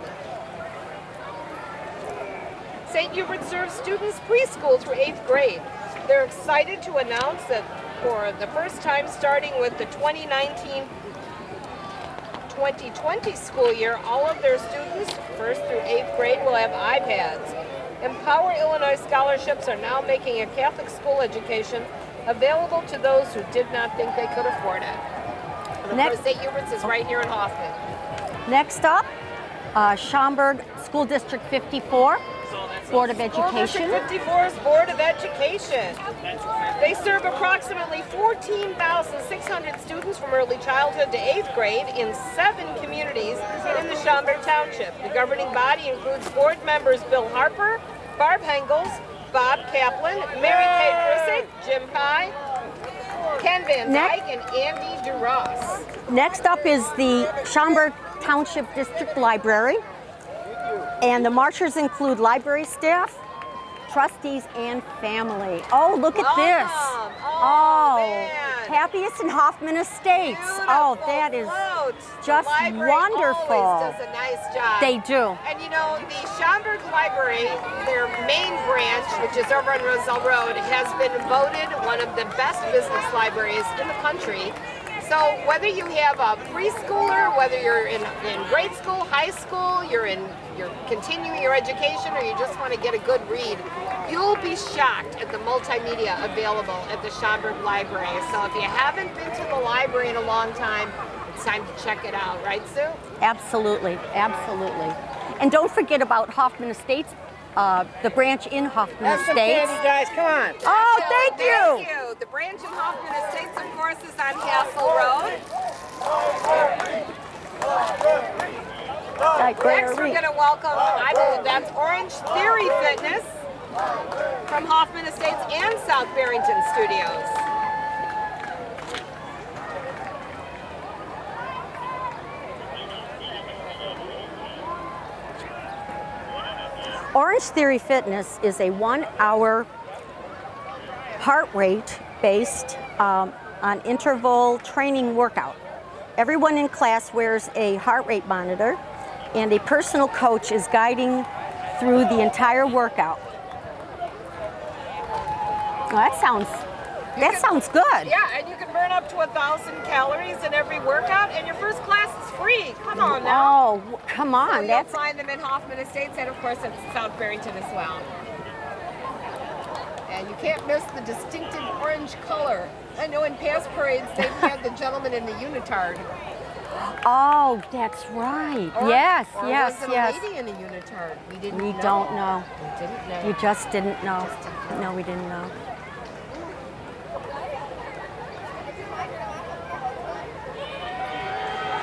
St. Hubert serves students preschool through 8th grade. They're excited to announce that for the first time starting with the 2019-2020 school year, all of their students, 1st through 8th grade, will have iPads. Empower Illinois scholarships are now making a Catholic school education available to those who did not think they could afford it. And of course, St. Hubert's is right here in Hoffman. Next up, Schaumburg School District 54, Board of School Education. District 54's Board of Education. They serve approximately 14,600 students from early childhood to 8th grade in 7 communities in the Schaumburg Township. The governing body includes board members Bill Harper, Barb Hengels, Bob Kaplan, Mary Kay Brisick, Jim Pye, Ken Van Dyke, and Andy DeRoss. Next up is the Schaumburg Township District Library. And the marchers include library staff, trustees, and family. Oh, look at this. Oh, man. Happiest in Hoffman Estates. Oh, that is Beautiful out. Just the library wonderful. Always does a nice job. They do. And you know, the Schaumburg Library, their main branch, which is over on Roselle Road, has been voted one of the best business libraries in the country. So whether you have a preschooler, whether you're in grade school, high school, you're continuing your education, or you just want to get a good read, you'll be shocked at the multimedia available at the Schaumburg Library. So if you haven't been to the library in a long time, it's time to check it out, right, Sue? Absolutely, absolutely. And don't forget about Hoffman Estates, the branch in Hoffman Have some Estates. candy, guys. Come on. Oh, thank Thank you. you. The branch in Hoffman Estates, of course, is on Castle Road. Next, we're going to welcome, I believe that's Orange Theory Fitness from Hoffman Estates and South Barrington Studios. Orange Theory Fitness is a 1-hour heart rate based on interval training workout. Everyone in class wears a heart rate monitor, and a personal coach is guiding through the entire workout. Well, that sounds good. Yeah, and you can burn up to 1,000 calories in every workout, and your first class is free. Come on now. Oh, come on. So you'll That's find them in Hoffman Estates and, of course, at South Barrington as well. And you can't miss the distinctive orange color. I know in past parades they've had the gentleman in the unitard. Oh, that's right. Or- yes, or yes, was it yes. a lady in a unitard? We didn't We know. don't know. We didn't know. You just didn't know. No, we didn't know.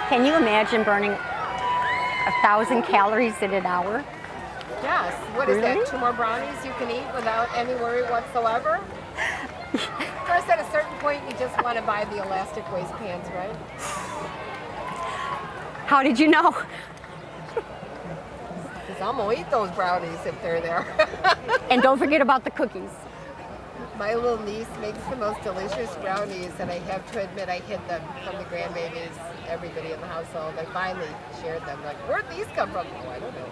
Can you imagine burning 1,000 calories in an hour? Yes. What is Really? that? 2 more brownies you can eat without any worry whatsoever? Of course, at a certain point, you just want to buy the elastic waist pants, right? How did you know? Because I'm going to eat those brownies if they're there. And don't forget about the cookies. My little niece makes the most delicious brownies, and I have to admit I hid them from the grandbabies, everybody in the household. I finally shared them. Like, where'd these come from? Oh, I don't know.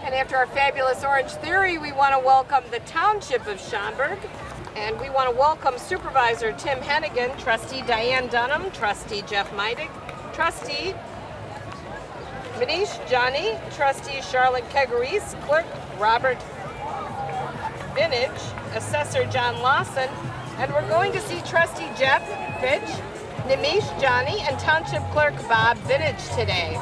And after our fabulous Orange Theory, we want to welcome the Township of Schaumburg. And we want to welcome Supervisor Tim Hennigan, Trustee Diane Dunham, Trustee Jeff Meidig, Trustee Manish Johnny, Trustee Charlotte Kegarise, Clerk Robert Vintage, Assessor John Lawson, and we're going to see Trustee Jeff Fitch, Nimish Johnny, and Township Clerk Bob Vintage today.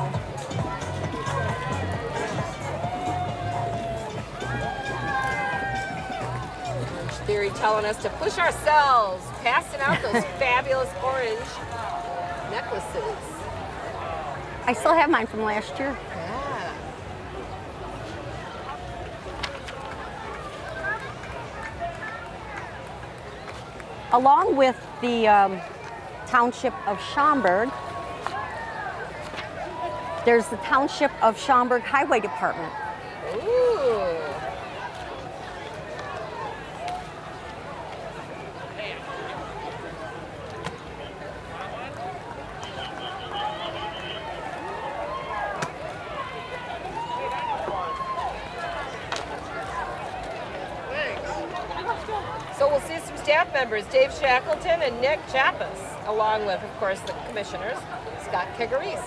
Orange Theory telling us to push ourselves, passing out those fabulous orange necklaces. I still have mine from last year. Yeah. Along with the Township of Schaumburg, there's the Township of Schaumburg Highway Department. Ooh. So we'll see some staff members, Dave Shackleton and Nick Chappas, along with, of course, the commissioners, Scott Kegarise.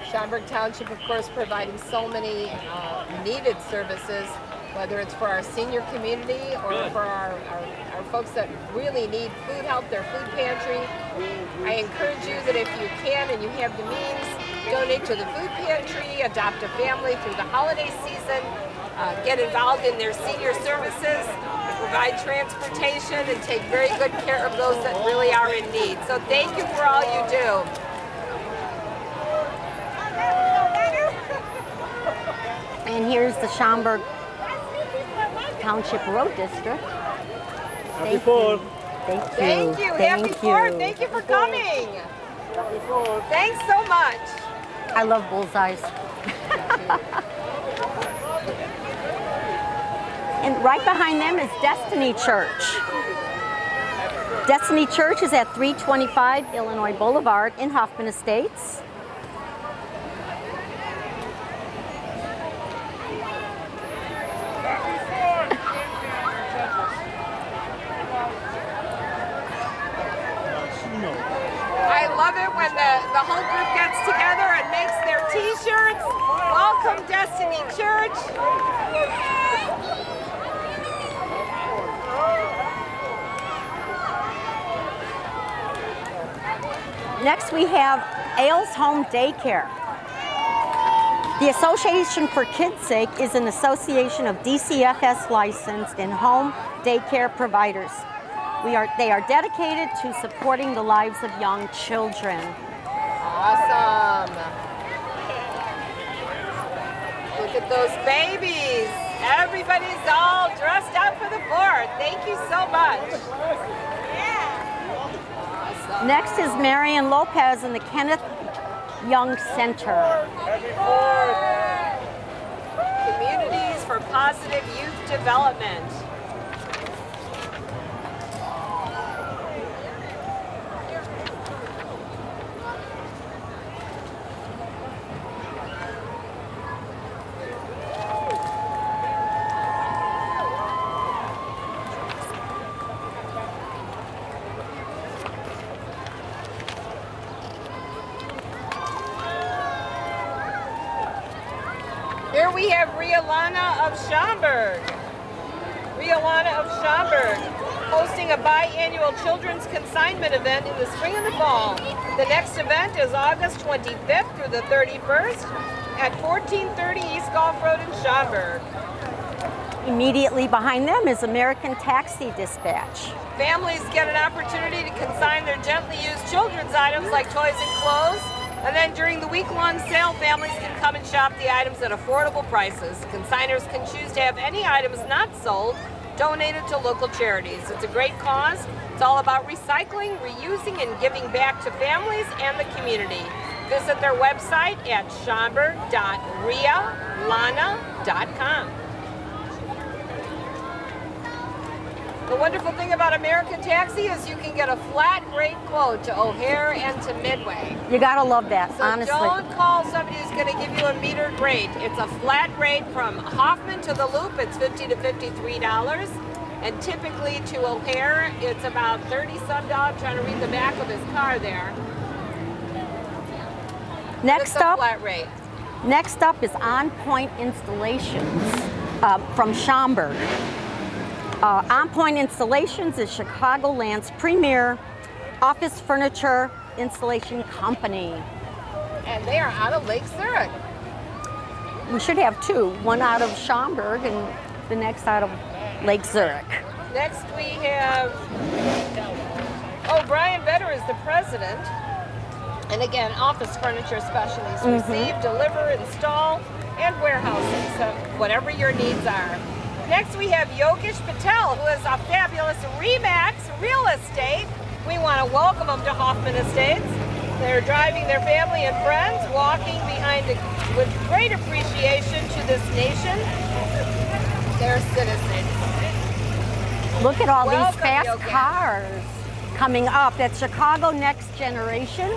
Schaumburg Township, of course, providing so many needed services, whether it's for our senior community or for our folks that really need food help, their food pantry. I encourage you that if you can and you have the means, donate to the food pantry, adopt a family through the holiday season, get involved in their senior services, provide transportation, and take very good care of those that really are in need. So thank you for all you do. And here's the Schaumburg Township Road District. Happy Fourth. Thank you. Thank you. Happy Fourth. Thank you for coming. Happy Fourth. Thanks so much. I love bullseyes. And right behind them is Destiny Church. Destiny Church is at 325 Illinois Boulevard in Hoffman Estates. I love it when the whole group gets together and makes their t-shirts. Welcome Destiny Church. Next we have Ailes Home Daycare. The Association for Kids' Sake is an association of DCFS licensed and home daycare providers. They are dedicated to supporting the lives of young children. Awesome. Look at those babies. Everybody's all dressed up for the 4th. Thank you so much. Awesome. Next is Marian Lopez in the Kenneth Young Center. Communities for Positive Youth Development. Here we have Rialana of Schaumburg. Rialana of Schaumburg hosting a biannual children's consignment event in the spring and the fall. The next event is August 25th through the 31st at 1430 East Gulf Road in Schaumburg. Immediately behind them is American Taxi Dispatch. Families get an opportunity to consign their gently used children's items like toys and clothes. And then during the week-long sale, families can come and shop the items at affordable prices. Consigners can choose to have any items not sold donated to local charities. It's a great cause. It's all about recycling, reusing, and giving back to families and the community. Visit their website at schaumburg.rialana.com. The wonderful thing about American Taxi is you can get a flat rate quote to O'Hare and to Midway. You gotta love that, So honestly. don't call somebody who's going to give you a metered rate. It's a flat rate from Hoffman to the Loop. It's $50 to $53, and typically to O'Hare, it's about $30-some. I'm trying to read the back of his car there. Next It's a up, flat rate. next up is On Point Installations from Schaumburg. On Point Installations is Chicagoland's premier office furniture installation company. And they are out of Lake Zurich. We should have two, one out of Schaumburg and the next out of Lake Zurich. Next we have, Brian Better is the president. And again, office furniture specialties. Receive, deliver, install, and warehousing. So whatever your needs are. Next we have Yogesh Patel, who is a fabulous RE/MAX real estate. We want to welcome them to Hoffman Estates. They're driving their family and friends, walking behind with great appreciation to this nation, their citizens. Look at all Welcome, these fast Yogesh. cars coming up. That's Chicago Next Generation.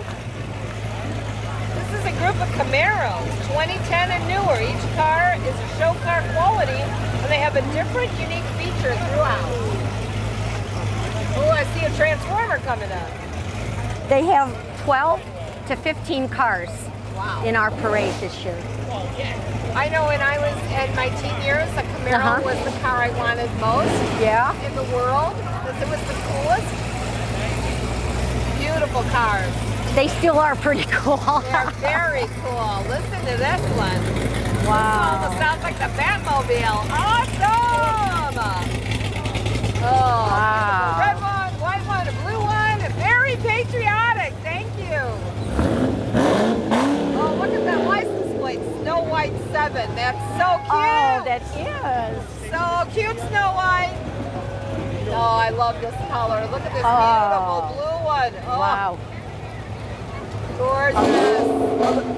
This is a group of Camaros, 2010 and newer. Each car is a show car quality, and they have a different, unique feature throughout. Oh, I see a Transformer coming up. They have 12 to 15 cars Wow. in our parade this year. I know when I was in my teen years, a Camaro was the car I wanted most Yeah. in the world, because it was the coolest. Beautiful cars. They still are pretty cool. They're very cool. Listen to this one. This almost sounds like the Batmobile. Awesome! Oh, Wow. red one, white one, a blue one. Very patriotic. Thank you. Oh, look at that license plate. Snow White 7. That's so cute. Oh, that is. So cute, Snow White. Oh, I love this color. Look at this beautiful blue one. Oh, Wow. gorgeous.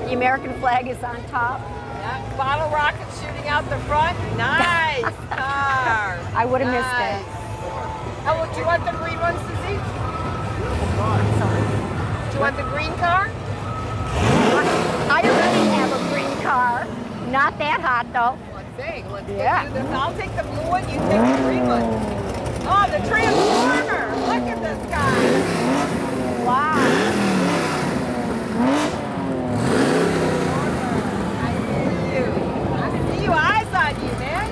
The American flag is on top. Yeah, bottle rockets shooting out the front. Nice car. I would have missed it. Oh, do you want the green one, Susie? Sorry. Do you want the green car? I already have a green car. Not that hot though. Let's see. Let's Yeah. do this. I'll take the blue one. You take the green one. Oh, the Transformer! Look at this guy. Wow. I see you. Eyes on you, man.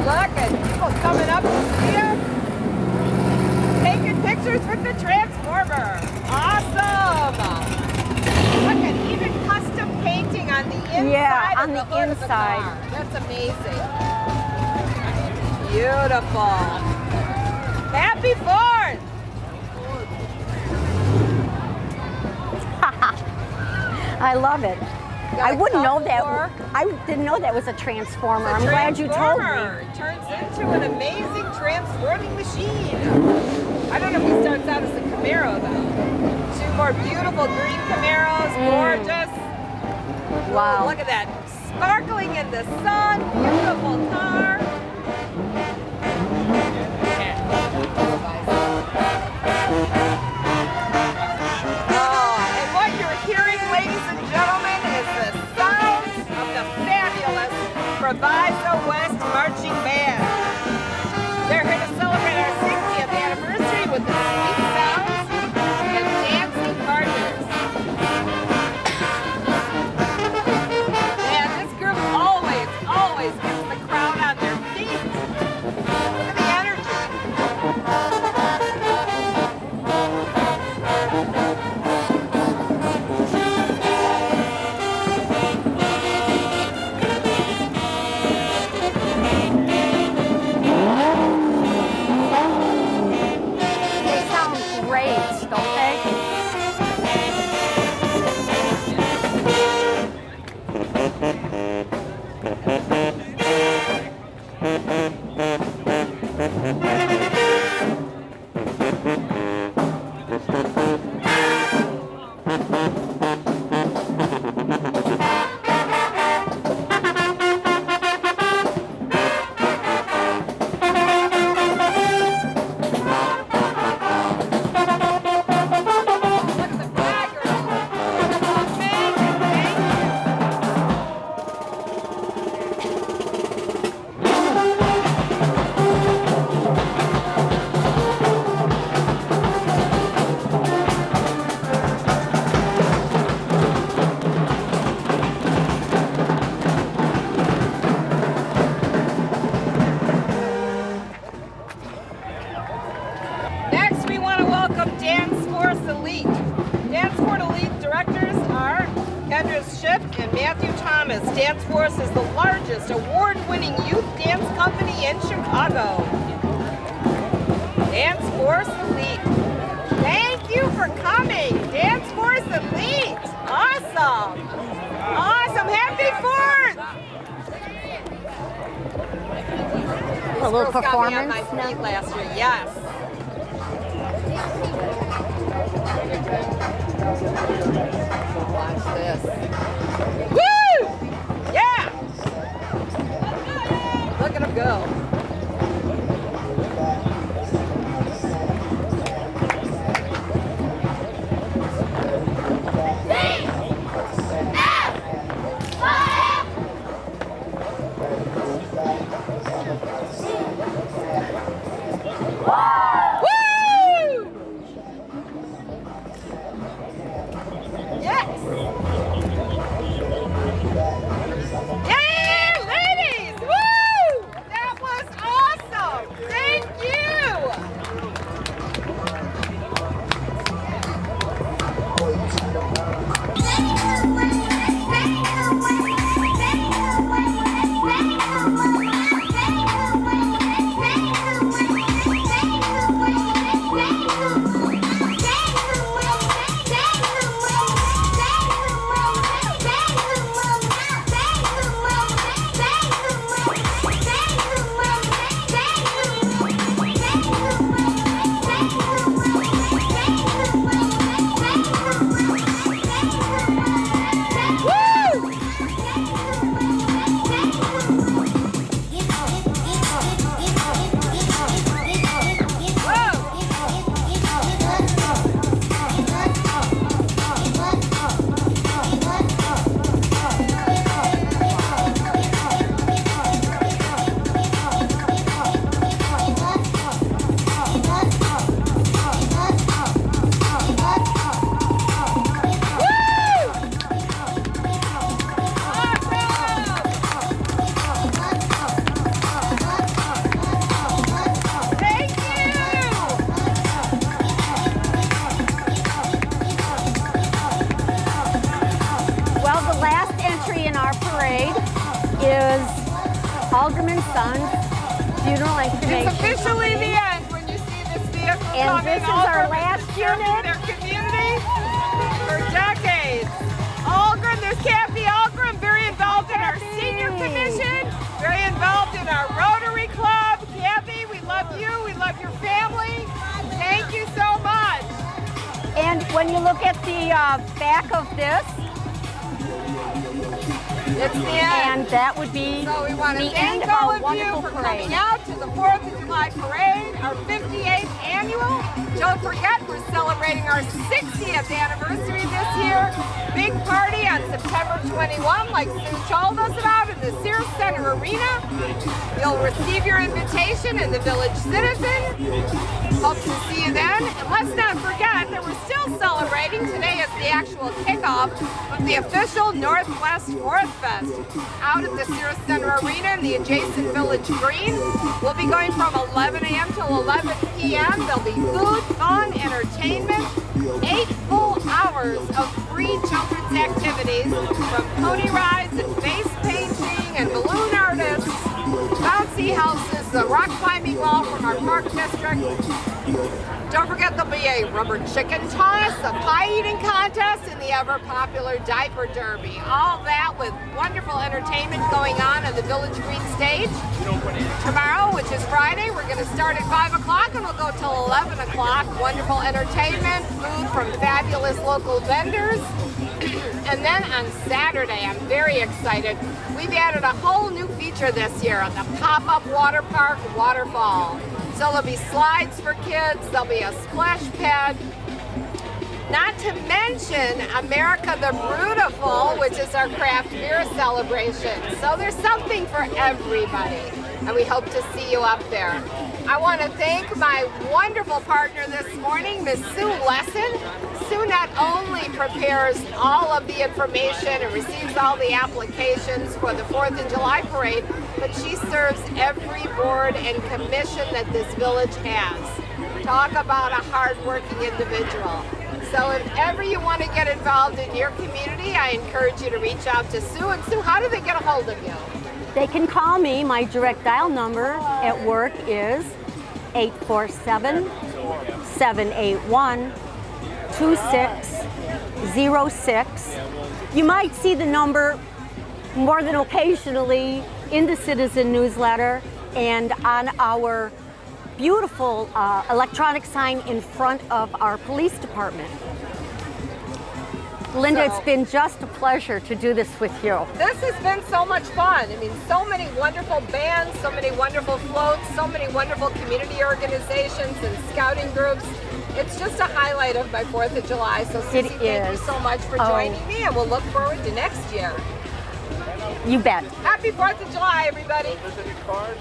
Look at people coming up to see you. Taking pictures with the Transformer. Awesome. Look at even custom painting on the inside. Yeah, on of the hood of the inside. car. That's amazing. Beautiful. Happy 4th. I love it. I a wouldn't know couple that. more. I didn't know that was a transformer. I'm glad you told me. It turns into an amazing transforming machine. I don't know if he starts out as a Camaro though. 2 more beautiful green Camaros, gorgeous. Wow. Ooh, look at that, sparkling in the sun, beautiful car. Oh, and what you're hearing, ladies and gentlemen, is the sound of the fabulous Proviso West Marching Band. They're here to celebrate our 60th anniversary with the sweet sounds and dancing partners. Man, this group always gets the crowd on their feet. Look at the energy. They sound great, don't they? Look at the bagger. Thank you. Next, we want to welcome Dance Force Elite. Dance Force Elite directors are Kendra Schiff and Matthew Thomas. Dance Force is the largest award-winning youth dance company in Chicago. Dance Force Elite. Thank you for coming. Dance Force Elite. Awesome. Awesome. Happy 4th. A little Girls got me on performance my feet now. last year. Yes. Watch this. Woo! Yeah! Look at him go. Woo! Alderman Sons Funeral and It's Cremation officially Company. the end when you see this vehicle And coming. this is our Algren has last been serving unit. their community for decades. Algren, there's Kathy Algren, very involved in our senior commission, very involved in our Rotary Club. Kathy, we love you. We love your family. Thank you so much. And when you look at the back of this, It's the end. and that would be So we want to the end thank of all our of you wonderful for parade. coming out to the 4th of July parade, our 58th annual. Don't forget, we're celebrating our 60th anniversary this year. Big party on September 21, like Sue told us about, in the Sears Center Arena. You'll receive your invitation in the Village Citizen. Hope to see you then. And let's not forget that we're still celebrating. Today is the actual kickoff of the official Northwest Fourth Fest out at the Sears Center Arena in the adjacent Village Green. We'll be going from 11 a.m. till 11 p.m. There'll be food, fun, entertainment, 8 full hours of free children's activities from pony rides and face painting and balloon artists, bouncy houses, the rock climbing wall from our park district. Don't forget there'll be a rubber chicken toss, a pie eating contest, and the ever popular diaper derby. All that with wonderful entertainment going on the Village Green stage. Tomorrow, which is Friday, we're going to start at 5 o'clock and we'll go till 11 o'clock. Wonderful entertainment, food from fabulous local vendors. And then on Saturday, I'm very excited. We've added a whole new feature this year on the pop-up water park waterfall. So there'll be slides for kids, there'll be a splash pad. Not to mention America the Brewtiful, which is our craft beer celebration. So there's something for everybody, and we hope to see you up there. I want to thank my wonderful partner this morning, Miss Sue Lesson. Sue not only prepares all of the information and receives all the applications for the 4th of July parade, but she serves every board and commission that this village has. Talk about a hard-working individual. So if ever you want to get involved in your community, I encourage you to reach out to Sue. And Sue, how do they get a hold of you? They can call me. My direct dial number at work is 847-781-2606. You might see the number more than occasionally in the Citizen newsletter and on our beautiful electronic sign in front of our police department. Linda, it's been just a pleasure to do this with you. This has been so much fun. I mean, so many wonderful bands, so many wonderful floats, so many wonderful community organizations and scouting groups. It's just a highlight of my 4th of July. So Susie, thank you so much for joining me, and we'll look forward to next year. You bet. Happy 4th of July, everybody. Visiting cars?